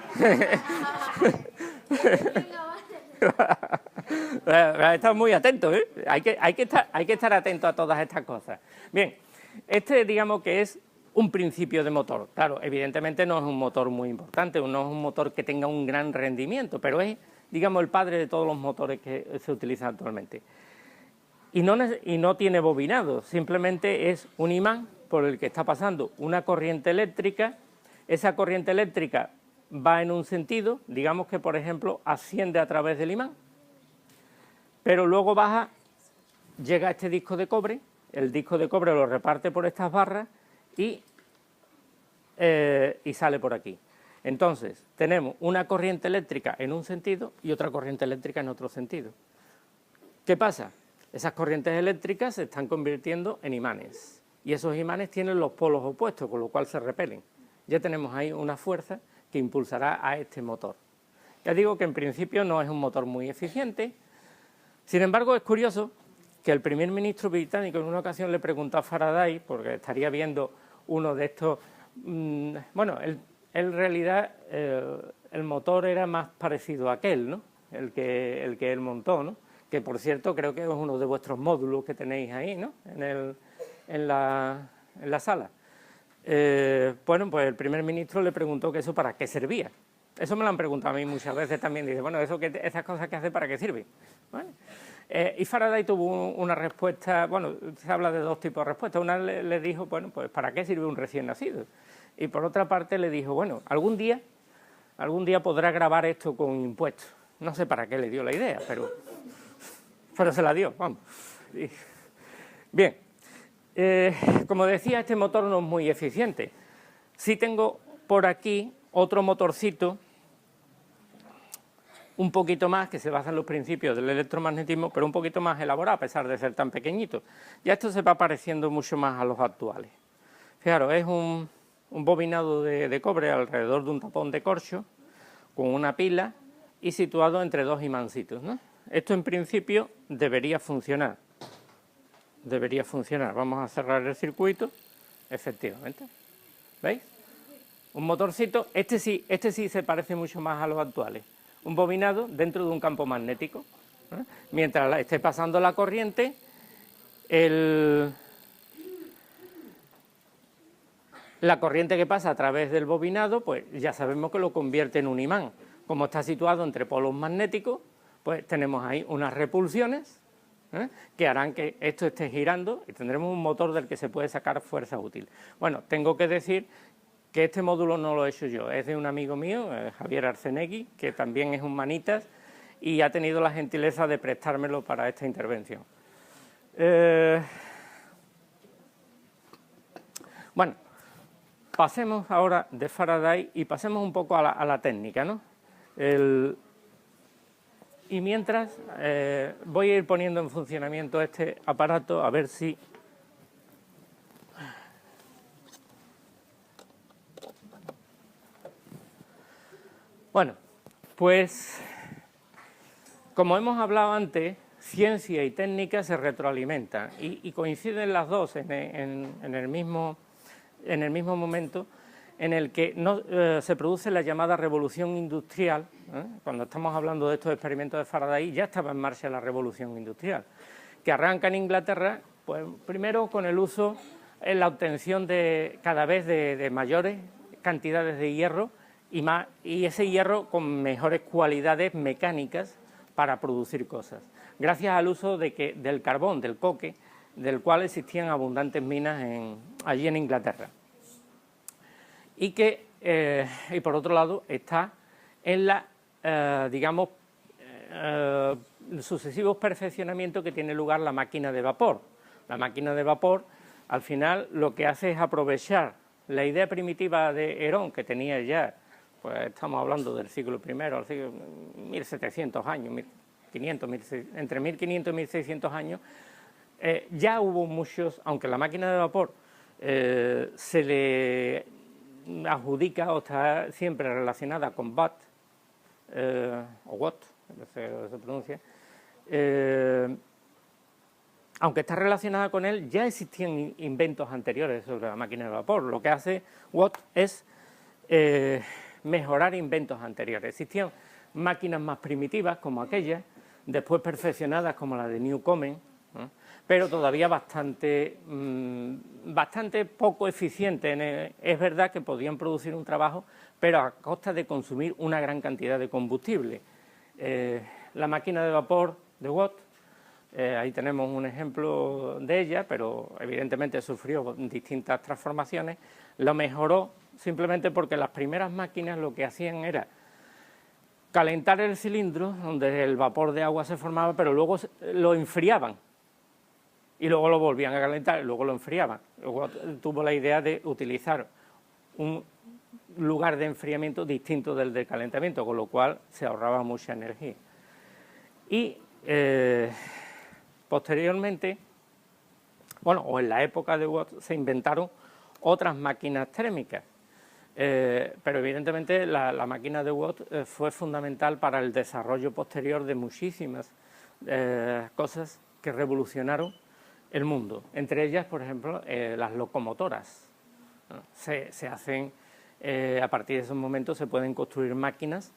Estás muy atento, ¿eh? Hay que estar atento a todas estas cosas. Bien, digamos que es un principio de motor. Claro, evidentemente no es un motor muy importante, no es un motor que tenga un gran rendimiento, pero es, digamos, el padre de todos los motores que se utilizan actualmente. Y no tiene bobinado, simplemente es un imán por el que está pasando una corriente eléctrica. Esa corriente eléctrica va en un sentido, digamos que, por ejemplo, asciende a través del imán, pero luego baja, llega a este disco de cobre, el disco de cobre lo reparte por estas barras y sale por aquí. Entonces, tenemos una corriente eléctrica en un sentido y otra corriente eléctrica en otro sentido. ¿Qué pasa? Esas corrientes eléctricas se están convirtiendo en imanes, y esos imanes tienen los polos opuestos, con lo cual se repelen. Ya tenemos ahí una fuerza que impulsará a este motor. Ya digo que en principio no es un motor muy eficiente. Sin embargo, es curioso que el primer ministro británico en una ocasión le preguntó a Faraday, porque estaría viendo uno de estos... bueno, en realidad el motor era más parecido a aquel, ¿no? El que él montó, ¿no? Que, por cierto, creo que es uno de vuestros módulos que tenéis ahí, ¿no? En la sala. Bueno, pues el primer ministro le preguntó que eso para qué servía. Eso me lo han preguntado a mí muchas veces también. Dice, bueno, esas cosas que hace, ¿para qué sirven? ¿Vale? Y Faraday tuvo una respuesta, bueno, se habla de dos tipos de respuestas. Una le dijo, bueno, pues ¿para qué sirve un recién nacido? Y por otra parte le dijo, bueno, algún día podrá grabar esto con impuestos. No sé para qué le dio la idea, pero se la dio, vamos. Bien, como decía, este motor no es muy eficiente. Sí tengo por aquí otro motorcito, un poquito más, que se basa en los principios del electromagnetismo, pero un poquito más elaborado, a pesar de ser tan pequeñito. Ya esto se va pareciendo mucho más a los actuales. Fijaros, es un bobinado de cobre alrededor de un tapón de corcho, con una pila y situado entre dos imancitos, ¿no? Esto en principio debería funcionar. Debería funcionar. Vamos a cerrar el circuito, efectivamente. ¿Veis? Un motorcito, este sí se parece mucho más a los actuales. Un bobinado dentro de un campo magnético. Mientras esté pasando la corriente, la corriente que pasa a través del bobinado, pues ya sabemos que lo convierte en un imán. Como está situado entre polos magnéticos, pues tenemos ahí unas repulsiones que harán que esto esté girando y tendremos un motor del que se puede sacar fuerza útil. Bueno, tengo que decir que este módulo no lo he hecho yo, es de un amigo mío, Javier Arcenegui, que también es un manitas y ha tenido la gentileza de prestármelo para esta intervención. Bueno, pasemos ahora de Faraday y pasemos un poco a la técnica, ¿no? Y mientras voy a ir poniendo en funcionamiento este aparato a ver si... Bueno, pues como hemos hablado antes, ciencia y técnica se retroalimentan y coinciden las dos en el mismo momento en el que se produce la llamada revolución industrial. Cuando estamos hablando de estos experimentos de Faraday, ya estaba en marcha la revolución industrial, que arranca en Inglaterra, pues primero con el uso, en la obtención de cada vez de mayores cantidades de hierro y ese hierro con mejores cualidades mecánicas para producir cosas, gracias al uso del carbón, del coque, del cual existían abundantes minas allí en Inglaterra. Y por otro lado está en sucesivos perfeccionamientos que tiene lugar la máquina de vapor. La máquina de vapor, al final, lo que hace es aprovechar la idea primitiva de Herón, que tenía ya, pues estamos hablando del siglo I, al siglo 1700 años, 1500, entre 1500 y 1600 años, ya hubo muchos, aunque la máquina de vapor se le adjudica o está siempre relacionada con Watt, o Watt, se pronuncia, aunque está relacionada con él, ya existían inventos anteriores sobre la máquina de vapor. Lo que hace Watt es mejorar inventos anteriores. Existían máquinas más primitivas como aquellas, después perfeccionadas como la de Newcomen, pero todavía bastante poco eficiente. Es verdad que podían producir un trabajo, pero a costa de consumir una gran cantidad de combustible. La máquina de vapor de Watt, ahí tenemos un ejemplo de ella, pero evidentemente sufrió distintas transformaciones. Lo mejoró simplemente porque las primeras máquinas lo que hacían era calentar el cilindro, donde el vapor de agua se formaba, pero luego lo enfriaban. Y luego lo volvían a calentar y luego lo enfriaban. Luego tuvo la idea de utilizar un lugar de enfriamiento distinto del de calentamiento, con lo cual se ahorraba mucha energía. Y posteriormente, bueno, o en la época de Watt se inventaron otras máquinas térmicas, pero evidentemente la máquina de Watt fue fundamental para el desarrollo posterior de muchísimas cosas que revolucionaron el mundo, entre ellas, por ejemplo, las locomotoras. Se hacen, a partir de esos momentos se pueden construir máquinas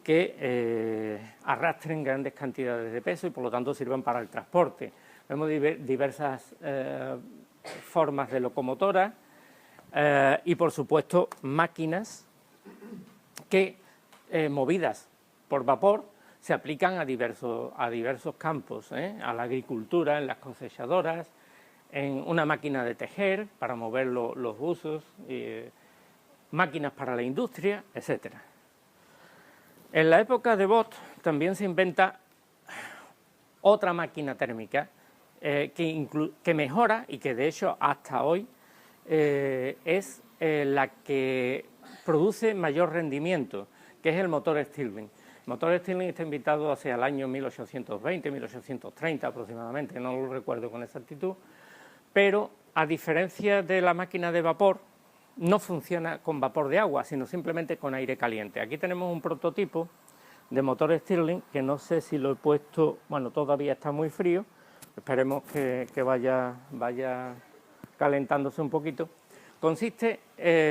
que arrastren grandes cantidades de peso y por lo tanto sirvan para el transporte. Vemos diversas formas de locomotoras y por supuesto máquinas que movidas por vapor se aplican a diversos campos, a la agricultura, en las cosechadoras, en una máquina de tejer para mover los buzos, máquinas para la industria, etcétera. En la época de Watt también se inventa otra máquina térmica que mejora y que de hecho hasta hoy es la que produce mayor rendimiento, que es el motor Stirling. El motor Stirling está inventado hacia el año 1820, 1830 aproximadamente, no lo recuerdo con exactitud, pero a diferencia de la máquina de vapor, no funciona con vapor de agua, sino simplemente con aire caliente. Aquí tenemos un prototipo de motor Stirling, que no sé si lo he puesto, bueno, todavía está muy frío, esperemos que vaya calentándose un poquito. Consiste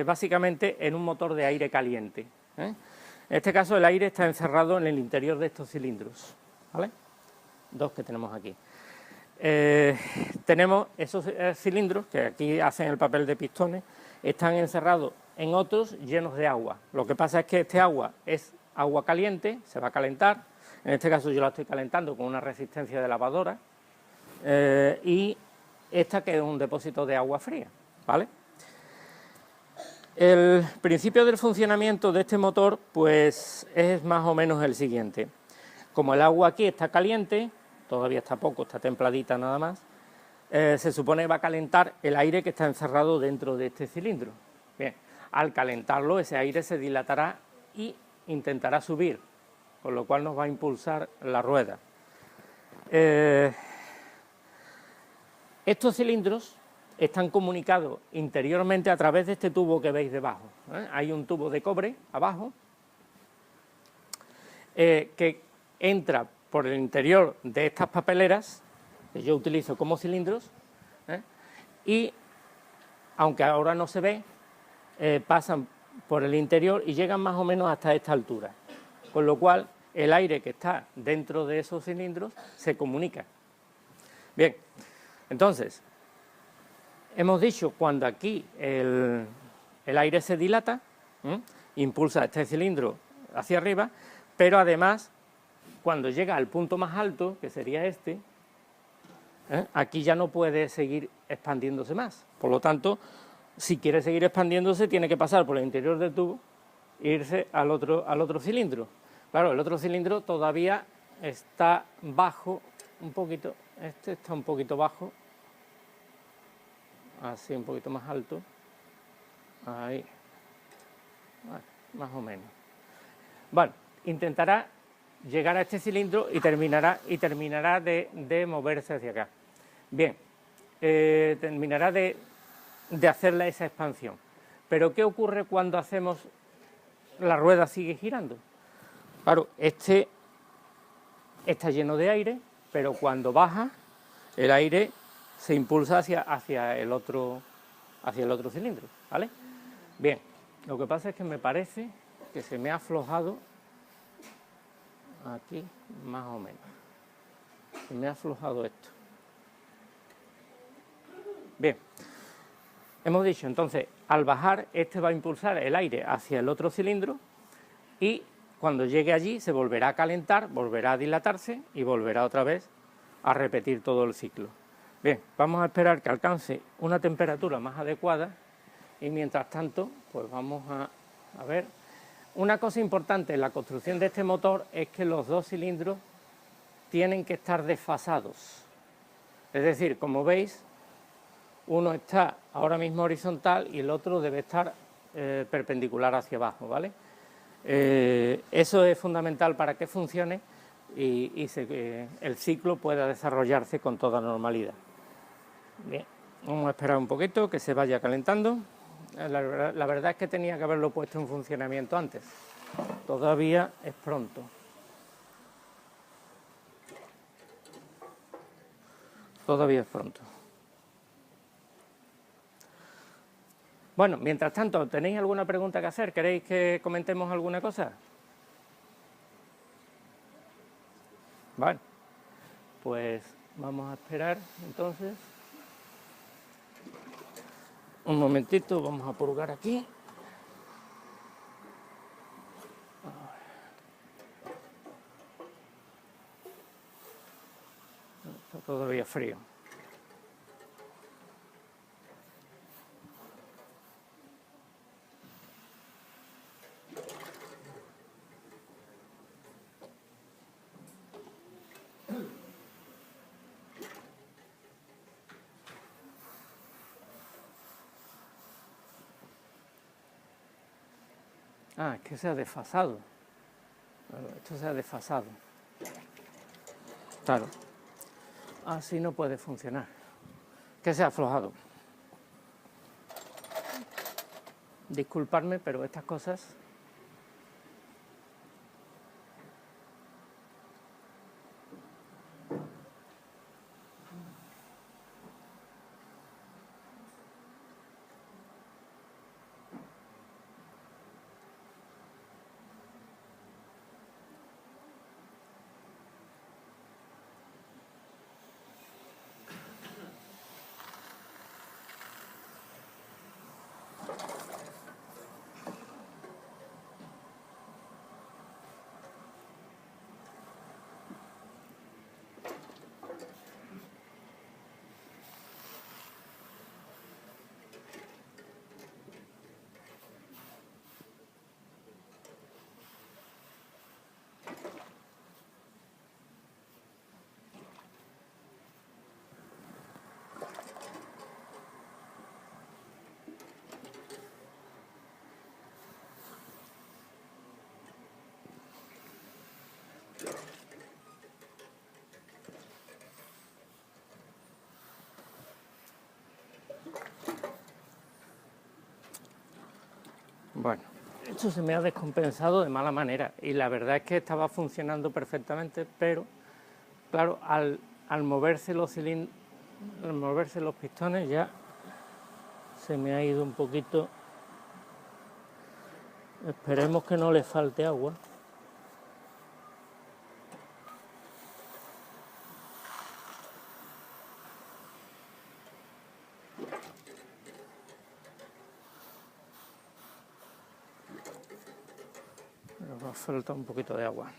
básicamente en un motor de aire caliente. En este caso el aire está encerrado en el interior de estos cilindros, ¿vale? Dos que tenemos aquí. Tenemos esos cilindros que aquí hacen el papel de pistones, están encerrados en otros llenos de agua. Lo que pasa es que este agua es agua caliente, se va a calentar, en este caso yo la estoy calentando con una resistencia de lavadora, y esta que es un depósito de agua fría, ¿vale? El principio del funcionamiento de este motor pues es más o menos el siguiente. Como el agua aquí está caliente, todavía está poco, está templadita nada más, se supone que va a calentar el aire que está encerrado dentro de este cilindro. Bien, al calentarlo ese aire se dilatará y intentará subir, con lo cual nos va a impulsar la rueda. Estos cilindros están comunicados interiormente a través de este tubo que veis debajo. Hay un tubo de cobre abajo que entra por el interior de estas papeleras, que yo utilizo como cilindros, y aunque ahora no se ve, pasan por el interior y llegan más o menos hasta esta altura, con lo cual el aire que está dentro de esos cilindros se comunica. Bien, entonces, hemos dicho cuando aquí el aire se dilata, impulsa este cilindro hacia arriba, pero además cuando llega al punto más alto, que sería este, aquí ya no puede seguir expandiéndose más. Por lo tanto, si quiere seguir expandiéndose, tiene que pasar por el interior del tubo e irse al otro cilindro. Claro, el otro cilindro todavía está bajo un poquito, este está un poquito bajo, así un poquito más alto, ahí, más o menos. Bueno, intentará llegar a este cilindro y terminará de moverse hacia acá. Bien, terminará de hacerle esa expansión. Pero ¿qué ocurre cuando hacemos la rueda sigue girando? Claro, este está lleno de aire, pero cuando baja, el aire se impulsa hacia el otro cilindro, ¿vale? Bien, lo que pasa es que me parece que se me ha aflojado aquí, más o menos. Se me ha aflojado esto. Bien, hemos dicho entonces, al bajar, este va a impulsar el aire hacia el otro cilindro y cuando llegue allí se volverá a calentar, volverá a dilatarse y volverá otra vez a repetir todo el ciclo. Bien, vamos a esperar que alcance una temperatura más adecuada y mientras tanto, pues vamos a ver. Una cosa importante en la construcción de este motor es que los dos cilindros tienen que estar desfasados. Es decir, como veis, uno está ahora mismo horizontal y el otro debe estar perpendicular hacia abajo, ¿vale? Eso es fundamental para que funcione y el ciclo pueda desarrollarse con toda normalidad. Bien, vamos a esperar un poquito que se vaya calentando. La verdad es que tenía que haberlo puesto en funcionamiento antes. Todavía es pronto. Todavía es pronto. Bueno, mientras tanto, ¿tenéis alguna pregunta que hacer? ¿Queréis que comentemos alguna cosa? Vale, pues vamos a esperar entonces. Un momentito, vamos a purgar aquí. Está todavía frío. Ah, es que se ha desfasado. Esto se ha desfasado. Claro. Así no puede funcionar. Que se ha aflojado. Disculpadme, pero estas cosas... Bueno, esto se me ha descompensado de mala manera y la verdad es que estaba funcionando perfectamente, pero claro, al moverse los cilindros, al moverse los pistones ya se me ha ido un poquito. Esperemos que no le falte agua. Pero nos falta un poquito de agua.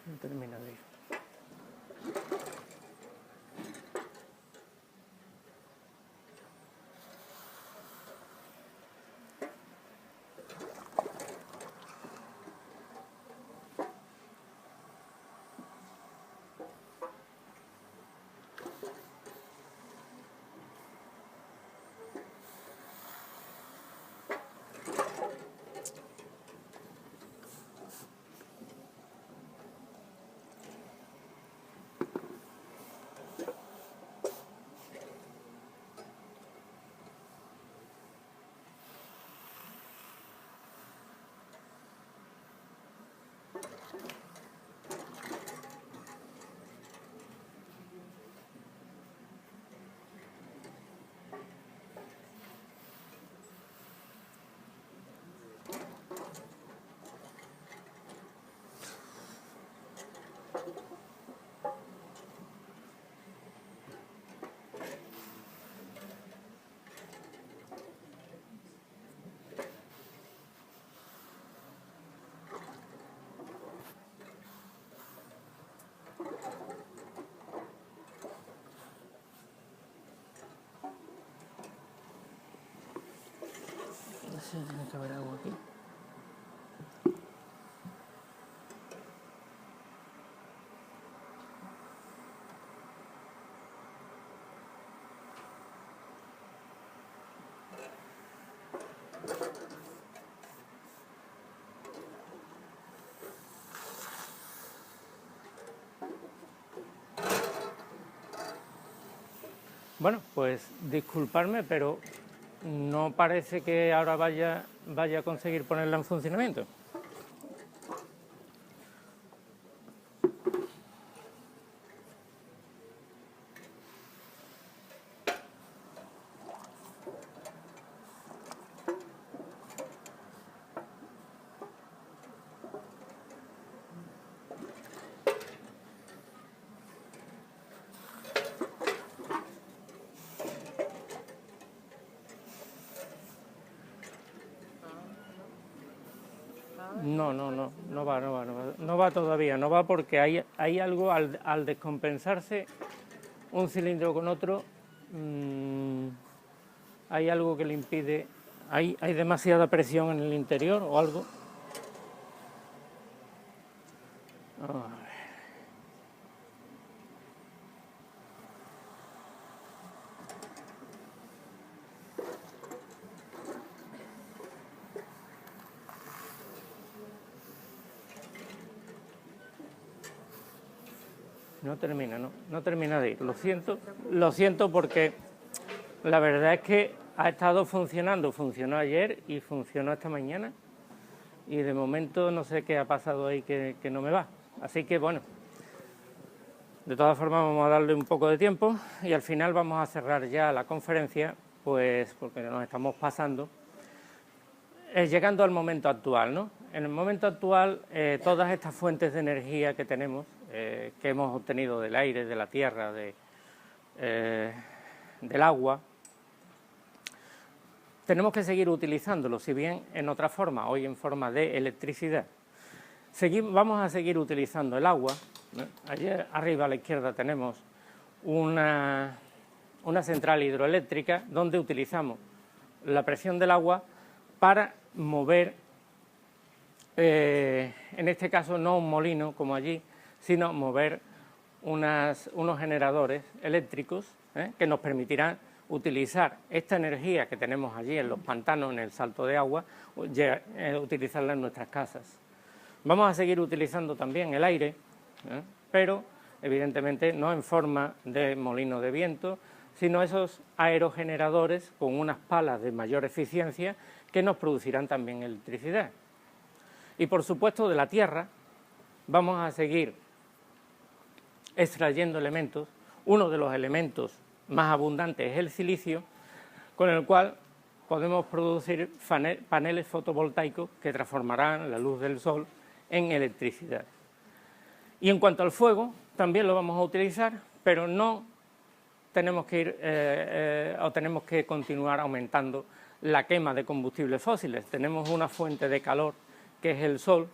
No termina de ir. Sí, tiene que haber agua aquí. Bueno, pues disculparme, pero no parece que ahora vaya a conseguir ponerla en funcionamiento. No va todavía, no va porque hay algo al descompensarse un cilindro con otro, hay algo que le impide, hay demasiada presión en el interior o algo. No termina de ir. Lo siento porque la verdad es que ha estado funcionando, funcionó ayer y funcionó esta mañana y de momento no sé qué ha pasado ahí que no me va. Así que bueno, de todas formas vamos a darle un poco de tiempo y al final vamos a cerrar ya la conferencia, pues porque nos estamos pasando, llegando al momento actual, ¿no? En el momento actual, todas estas fuentes de energía que tenemos, que hemos obtenido del aire, de la tierra, del agua, tenemos que seguir utilizándolo, si bien en otra forma, hoy en forma de electricidad. Vamos a seguir utilizando el agua, ¿no? Allí arriba a la izquierda tenemos una central hidroeléctrica donde utilizamos la presión del agua para mover, en este caso no un molino como allí, sino mover unos generadores eléctricos que nos permitirán utilizar esta energía que tenemos allí en los pantanos, en el salto de agua, utilizarla en nuestras casas. Vamos a seguir utilizando también el aire, pero evidentemente no en forma de molino de viento, sino esos aerogeneradores con unas palas de mayor eficiencia que nos producirán también electricidad. Y por supuesto de la tierra vamos a seguir extrayendo elementos. Uno de los elementos más abundantes es el silicio, con el cual podemos producir paneles fotovoltaicos que transformarán la luz del sol en electricidad. Y en cuanto al fuego, también lo vamos a utilizar, pero no tenemos que tenemos que continuar aumentando la quema de combustibles fósiles. Tenemos una fuente de calor que es el sol,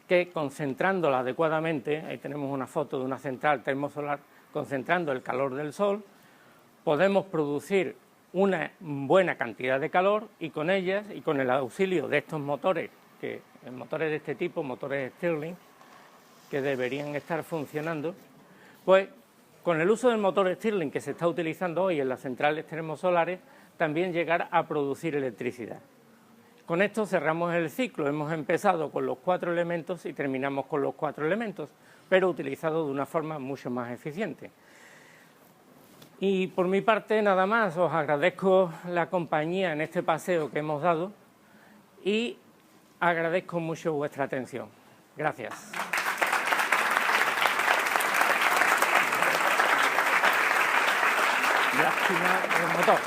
que concentrándola adecuadamente, ahí tenemos una foto de una central termosolar, concentrando el calor del sol, podemos producir una buena cantidad de calor y con ellas y con el auxilio de estos motores, motores de este tipo, motores Stirling, que deberían estar funcionando, pues con el uso del motor Stirling que se está utilizando hoy en las centrales termosolares, también llegar a producir electricidad. Con esto cerramos el ciclo, hemos empezado con los 4 elementos y terminamos con los 4 elementos, pero utilizados de una forma mucho más eficiente. Y por mi parte nada más, os agradezco la compañía en este paseo que hemos dado y agradezco mucho vuestra atención. Gracias. Lástima el motor.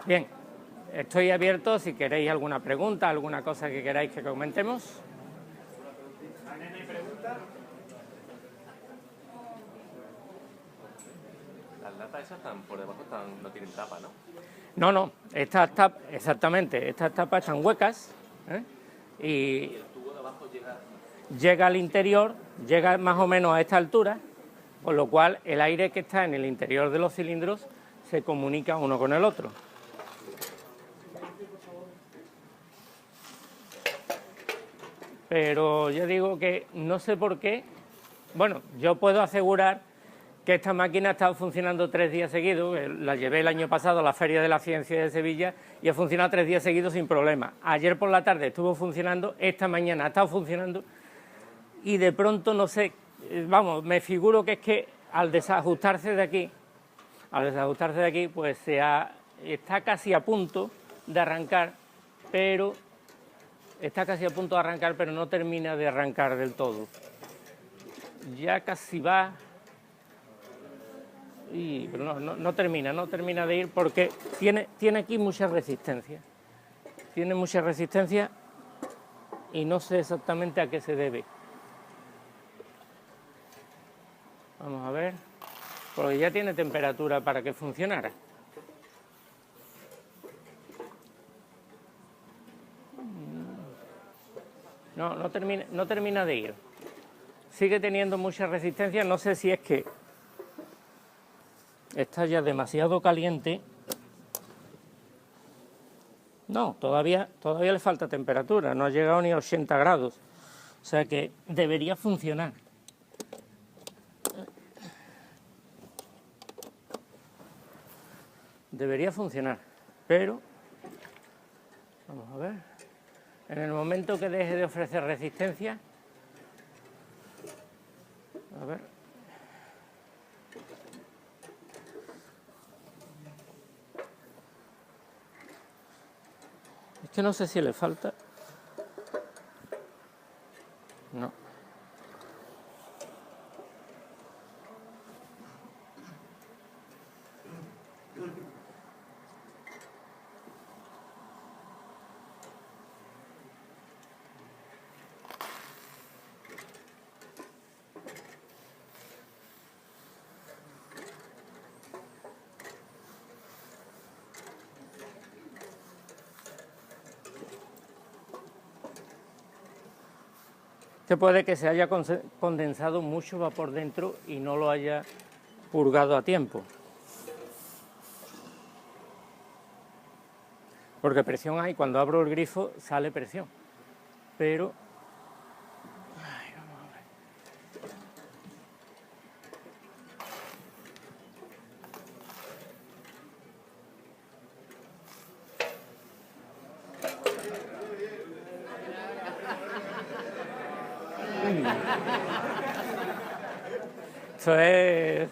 Bien, estoy abierto si queréis alguna pregunta, alguna cosa que queráis que comentemos. Las latas esas están por debajo, no tienen tapa, ¿no? No, estas tapas, exactamente, estas tapas están huecas, y el tubo de abajo llega al interior, llega más o menos a esta altura, con lo cual el aire que está en el interior de los cilindros se comunica uno con el otro. Pero yo digo que no sé por qué, bueno, yo puedo asegurar que esta máquina ha estado funcionando 3 días seguidos, la llevé el año pasado a la Feria de la Ciencia de Sevilla y ha funcionado 3 días seguidos sin problema. Ayer por la tarde estuvo funcionando, esta mañana ha estado funcionando y de pronto no sé, vamos, me figuro que es que al desajustarse de aquí, pues está casi a punto de arrancar, pero no termina de arrancar del todo. Ya casi va, pero no termina de ir porque tiene aquí mucha resistencia. Tiene mucha resistencia y no sé exactamente a qué se debe. Vamos a ver, porque ya tiene temperatura para que funcionara. No termina de ir. Sigue teniendo mucha resistencia. No sé si es que está ya demasiado caliente. No, todavía le falta temperatura. No ha llegado ni a 80 grados. O sea que debería funcionar. Debería funcionar, pero vamos a ver. En el momento que deje de ofrecer resistencia, a ver. Es que no sé si le falta. No. Que puede que se haya condensado mucho vapor dentro y no lo haya purgado a tiempo. Porque presión hay, cuando abro el grifo sale presión. Pero... Ay, vamos a ver. Eso es...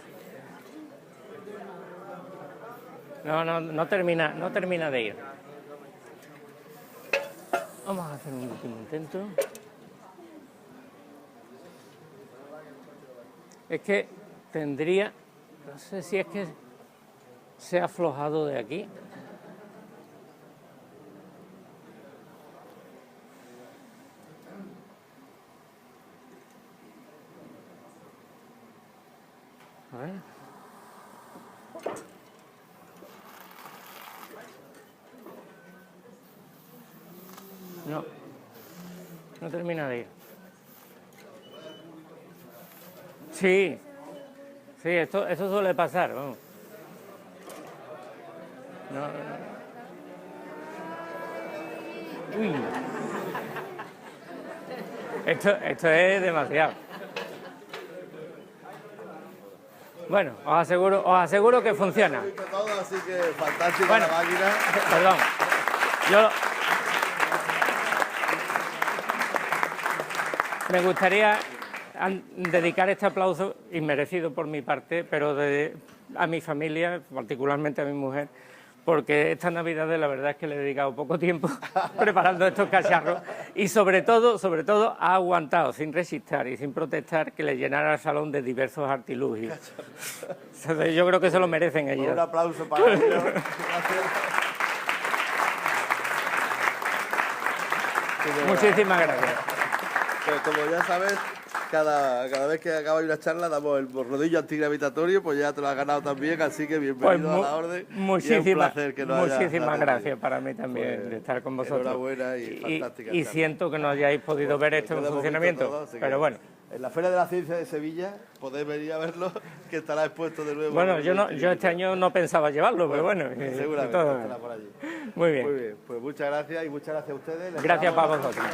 No termina de ir. Vamos a hacer un último intento. Es que tendría... No sé si es que se ha aflojado de aquí. A ver. No termina de ir. Sí, eso suele pasar, vamos. Uy. Esto es demasiado. Bueno, os aseguro que funciona. Así que fantástica bueno, la máquina. Perdón. Me gustaría dedicar este aplauso, inmerecido por mi parte, pero a mi familia, particularmente a mi mujer, porque esta Navidad la verdad es que le he dedicado poco tiempo preparando estos cacharros y sobre todo ha aguantado sin resistir y sin protestar que le llenara el salón de diversos artilugios. Yo creo que se lo merecen ellos. Un aplauso para ellos. Muchísimas gracias. Pues como ya sabes, cada vez que acaba una charla damos el rodillo antigravitatorio, pues ya te lo has ganado también, así que bienvenido a la orden. Muchísimas Muchísimas gracias para mí también pues, de estar con vosotros. Enhorabuena y fantástica. Y siento que no hayáis podido ver esto en funcionamiento, todo, pero bueno. En la Feria de la Ciencia de Sevilla podéis venir a verlo, que estará expuesto de nuevo. Bueno, yo este año no pensaba llevarlo, pero bueno. Seguramente estará por allí. Muy bien. Muy bien, pues muchas gracias y muchas gracias a ustedes. Gracias para vosotros.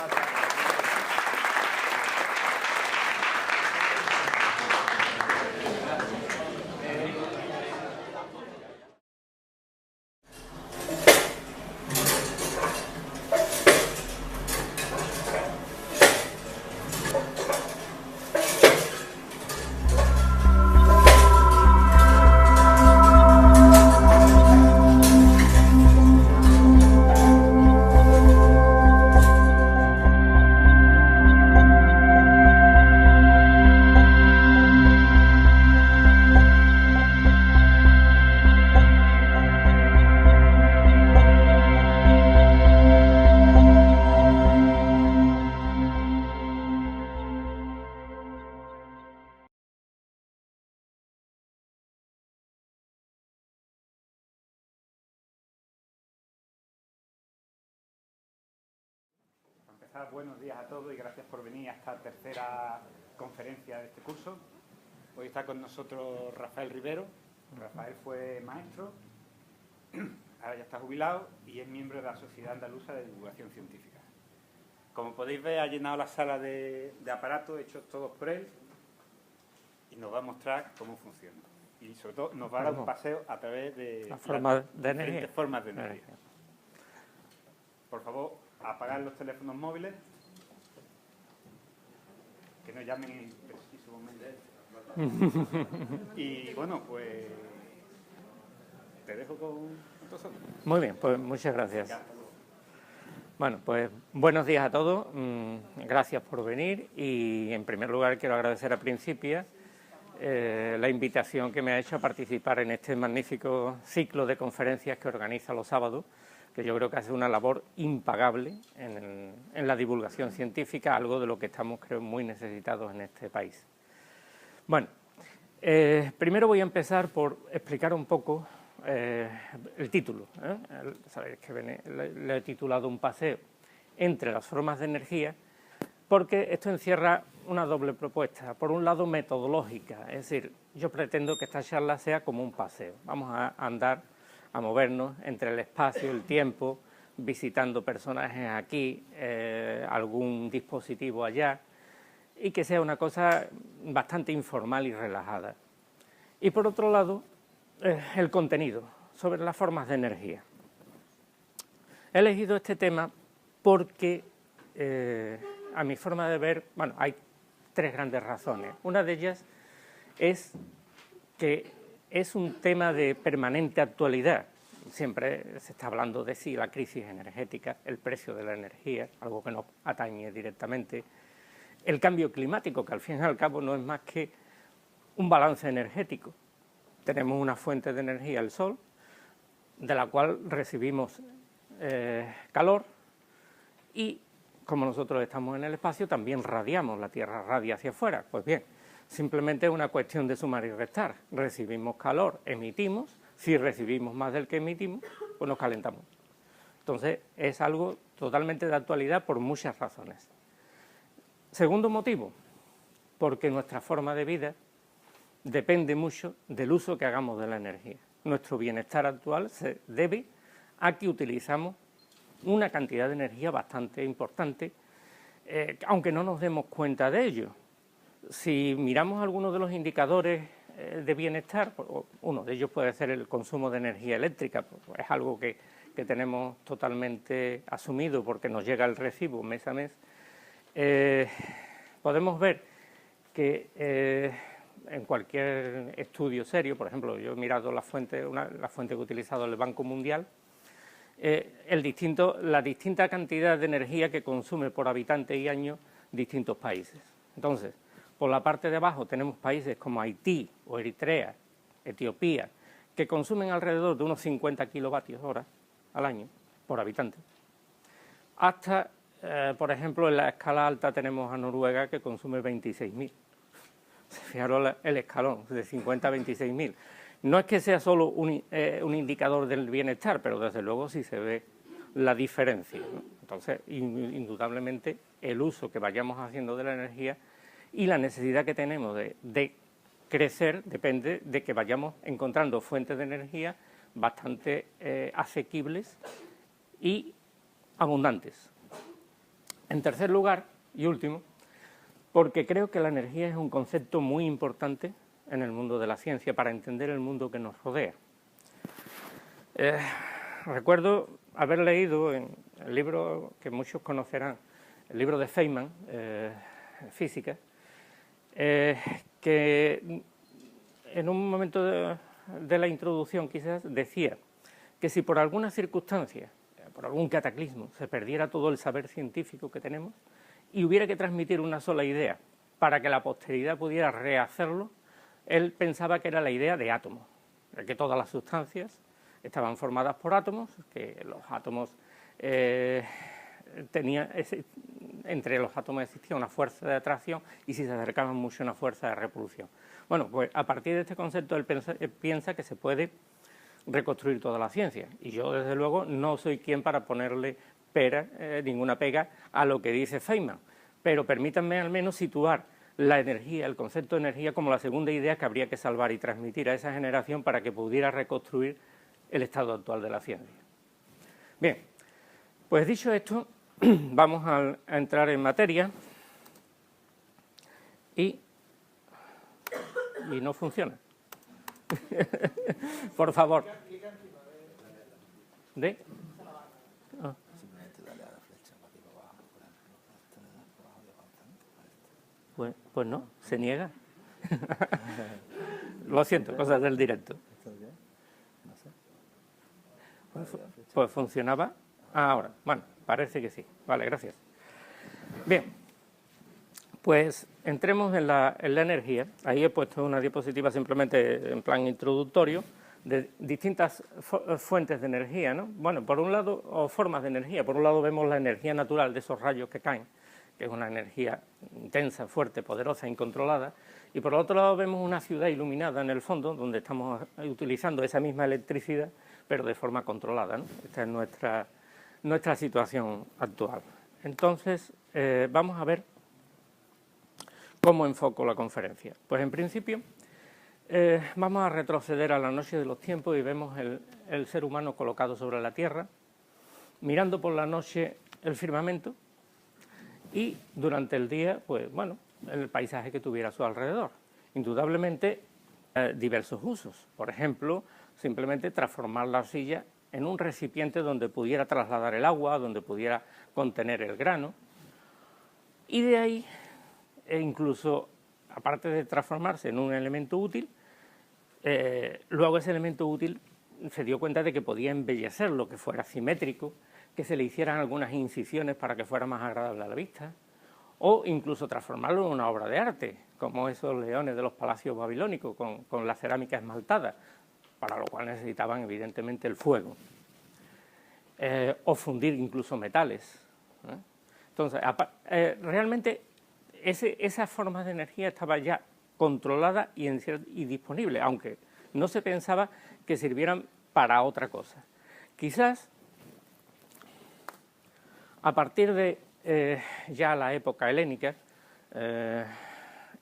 está. Buenos días a todos y gracias por venir a esta tercera conferencia de este curso. Hoy está con nosotros Rafael Ribero. Rafael fue maestro, ahora ya está jubilado y es miembro de la Sociedad Andaluza de Divulgación Científica. Como podéis ver, ha llenado la sala de aparatos hechos todos por él y nos va a mostrar cómo funciona. Y sobre todo nos va a dar un paseo a través de las diferentes formas de energía. Por favor, apagar los teléfonos móviles, que nos llamen en preciso momento. Y bueno, pues te dejo con vosotros. Muy bien, pues muchas gracias. Bueno, pues buenos días a todos, gracias por venir y en primer lugar quiero agradecer a Principia la invitación que me ha hecho a participar en este magnífico ciclo de conferencias que organiza los sábados, que yo creo que hace una labor impagable en la divulgación científica, algo de lo que estamos, creo, muy necesitados en este país. Bueno, primero voy a empezar por explicar un poco el título. Sabéis que le he titulado Un paseo entre las formas de energía, porque esto encierra una doble propuesta. Por un lado, metodológica, es decir, yo pretendo que esta charla sea como un paseo. Vamos a andar, a movernos entre el espacio, el tiempo, visitando personajes aquí, algún dispositivo allá, y que sea una cosa bastante informal y relajada. Y por otro lado, el contenido, sobre las formas de energía. He elegido este tema porque, a mi forma de ver, bueno, hay tres grandes razones. Una de ellas es que es un tema de permanente actualidad. Siempre se está hablando de sí, la crisis energética, el precio de la energía, algo que nos atañe directamente, el cambio climático, que al fin y al cabo no es más que un balance energético. Tenemos una fuente de energía, el sol, de la cual recibimos calor y, como nosotros estamos en el espacio, también radiamos, la Tierra radia hacia afuera. Pues bien, simplemente es una cuestión de sumar y restar. Recibimos calor, emitimos, si recibimos más del que emitimos, pues nos calentamos. Entonces, es algo totalmente de actualidad por muchas razones. Segundo motivo, porque nuestra forma de vida depende mucho del uso que hagamos de la energía. Nuestro bienestar actual se debe a que utilizamos una cantidad de energía bastante importante, aunque no nos demos cuenta de ello. Si miramos algunos de los indicadores de bienestar, uno de ellos puede ser el consumo de energía eléctrica, pues es algo que tenemos totalmente asumido porque nos llega el recibo mes a mes. Podemos ver que en cualquier estudio serio, por ejemplo, yo he mirado la fuente que ha utilizado el Banco Mundial, la distinta cantidad de energía que consume por habitante y año distintos países. Entonces, por la parte de abajo tenemos países como Haití o Eritrea, Etiopía, que consumen alrededor de unos 50 kilovatios hora al año por habitante. Hasta, por ejemplo, en la escala alta tenemos a Noruega, que consume 26.000. Fijaros el escalón, de 50 a 26.000. No es que sea solo un indicador del bienestar, pero desde luego sí se ve la diferencia, ¿no? Entonces, indudablemente, el uso que vayamos haciendo de la energía y la necesidad que tenemos de crecer depende de que vayamos encontrando fuentes de energía bastante asequibles y abundantes. En tercer lugar, y último, porque creo que la energía es un concepto muy importante en el mundo de la ciencia para entender el mundo que nos rodea. Recuerdo haber leído en el libro que muchos conocerán, el libro de Feynman, Física, que en un momento de la introducción quizás decía que si por alguna circunstancia, por algún cataclismo, se perdiera todo el saber científico que tenemos y hubiera que transmitir una sola idea para que la posteridad pudiera rehacerlo, él pensaba que era la idea de átomos, que todas las sustancias estaban formadas por átomos, que los átomos entre los átomos existía una fuerza de atracción y si se acercaban mucho una fuerza de repulsión. Bueno, pues a partir de este concepto él piensa que se puede reconstruir toda la ciencia y yo desde luego no soy quien para ponerle pega a lo que dice Feynman, pero permítanme al menos situar la energía, el concepto de energía, como la segunda idea que habría que salvar y transmitir a esa generación para que pudiera reconstruir el estado actual de la ciencia. Bien, pues dicho esto, vamos a entrar en materia y no funciona. Por favor. ¿De? Ah. Pues no, se niega. Lo siento, cosas del directo. Pues funcionaba ahora. Bueno, parece que sí. Vale, gracias. Bien, pues entremos en la energía. Ahí he puesto una diapositiva simplemente en plan introductorio de distintas fuentes de energía, ¿no? Bueno, por un lado, o formas de energía. Por un lado vemos la energía natural de esos rayos que caen, que es una energía intensa, fuerte, poderosa, incontrolada, y por otro lado vemos una ciudad iluminada en el fondo, donde estamos utilizando esa misma electricidad, pero de forma controlada, ¿no? Esta es nuestra situación actual. Entonces, vamos a ver cómo enfoco la conferencia. Pues en principio, vamos a retroceder a la noche de los tiempos y vemos el ser humano colocado sobre la Tierra, mirando por la noche el firmamento, y durante el día, pues bueno, el paisaje que tuviera a su alrededor. Indudablemente, diversos usos. Por ejemplo, simplemente transformar la arcilla en un recipiente donde pudiera trasladar el agua, donde pudiera contener el grano. Y de ahí, incluso, aparte de transformarse en un elemento útil, luego ese elemento útil se dio cuenta de que podía embellecerlo, que fuera simétrico, que se le hicieran algunas incisiones para que fuera más agradable a la vista, o incluso transformarlo en una obra de arte, como esos leones de los palacios babilónicos con la cerámica esmaltada, para lo cual necesitaban evidentemente el fuego, o fundir incluso metales. Entonces, realmente esa forma de energía estaba ya controlada y disponible, aunque no se pensaba que sirvieran para otra cosa. Quizás a partir de ya la época helénica,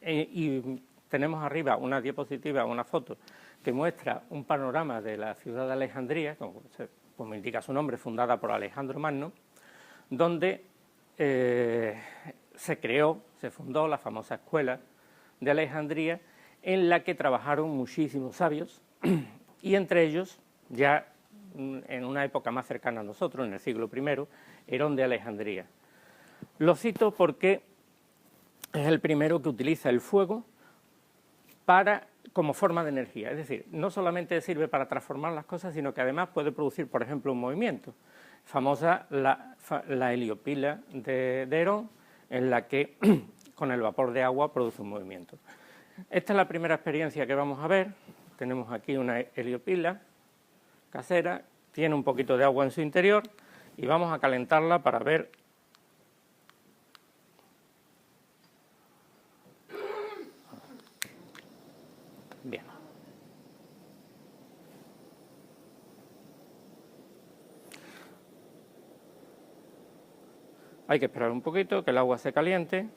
y tenemos arriba una diapositiva, una foto, que muestra un panorama de la ciudad de Alejandría, como indica su nombre, fundada por Alejandro Magno, donde se fundó la famosa escuela de Alejandría, en la que trabajaron muchísimos sabios, y entre ellos, ya en una época más cercana a nosotros, en el siglo I, Herón de Alejandría. Lo cito porque es el primero que utiliza el fuego como forma de energía, es decir, no solamente sirve para transformar las cosas, sino que además puede producir, por ejemplo, un movimiento. Famosa la heliopila de Herón, en la que con el vapor de agua produce un movimiento. Esta es la primera experiencia que vamos a ver. Tenemos aquí una heliopila casera, tiene un poquito de agua en su interior y vamos a calentarla para ver. Bien. Hay que esperar un poquito que el agua se caliente.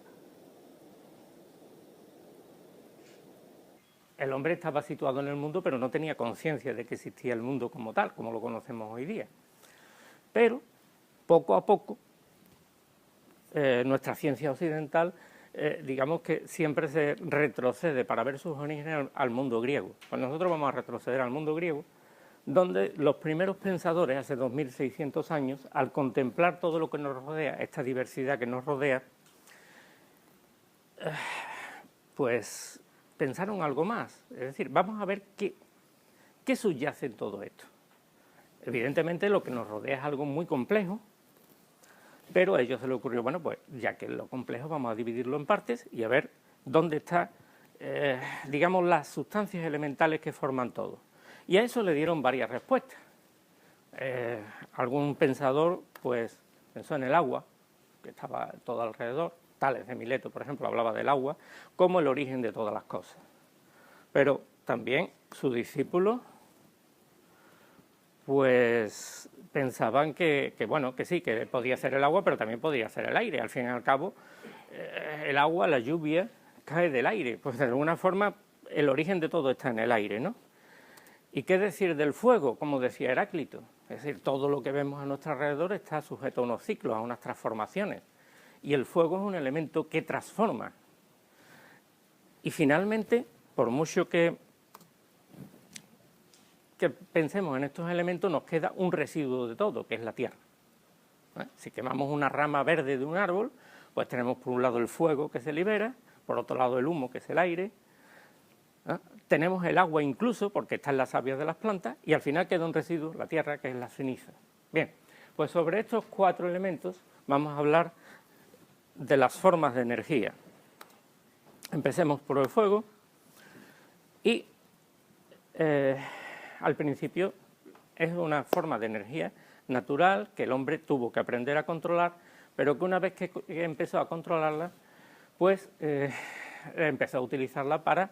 El hombre estaba situado en el mundo, pero no tenía conciencia de que existía el mundo como tal, como lo conocemos hoy día. Pero, poco a poco, nuestra ciencia occidental, digamos que siempre se retrocede para ver sus orígenes al mundo griego. Pues nosotros vamos a retroceder al mundo griego, donde los primeros pensadores, hace 2600 años, al contemplar todo lo que nos rodea, esta diversidad que nos rodea, pues pensaron algo más. Es decir, vamos a ver qué subyace en todo esto. Evidentemente lo que nos rodea es algo muy complejo, pero a ellos se les ocurrió, bueno, pues ya que es lo complejo vamos a dividirlo en partes y a ver dónde están, digamos, las sustancias elementales que forman todo. Y a eso le dieron varias respuestas. Algún pensador, pues, pensó en el agua, que estaba todo alrededor. Tales de Mileto, por ejemplo, hablaba del agua como el origen de todas las cosas. Pero también su discípulo, pues, pensaban que sí, que podía ser el agua, pero también podía ser el aire. Al fin y al cabo, el agua, la lluvia, cae del aire. Pues de alguna forma el origen de todo está en el aire, ¿no? ¿Y qué decir del fuego? Como decía Heráclito. Es decir, todo lo que vemos a nuestro alrededor está sujeto a unos ciclos, a unas transformaciones. Y el fuego es un elemento que transforma. Y finalmente, por mucho que pensemos en estos elementos, nos queda un residuo de todo, que es la tierra. Si quemamos una rama verde de un árbol, pues tenemos por un lado el fuego que se libera, por otro lado el humo, que es el aire. Tenemos el agua incluso, porque está en la savia de las plantas, y al final queda un residuo, la tierra, que es la ceniza. Bien, pues sobre estos 4 elementos vamos a hablar de las formas de energía. Empecemos por el fuego y al principio es una forma de energía natural que el hombre tuvo que aprender a controlar, pero que una vez que empezó a controlarla, pues empezó a utilizarla para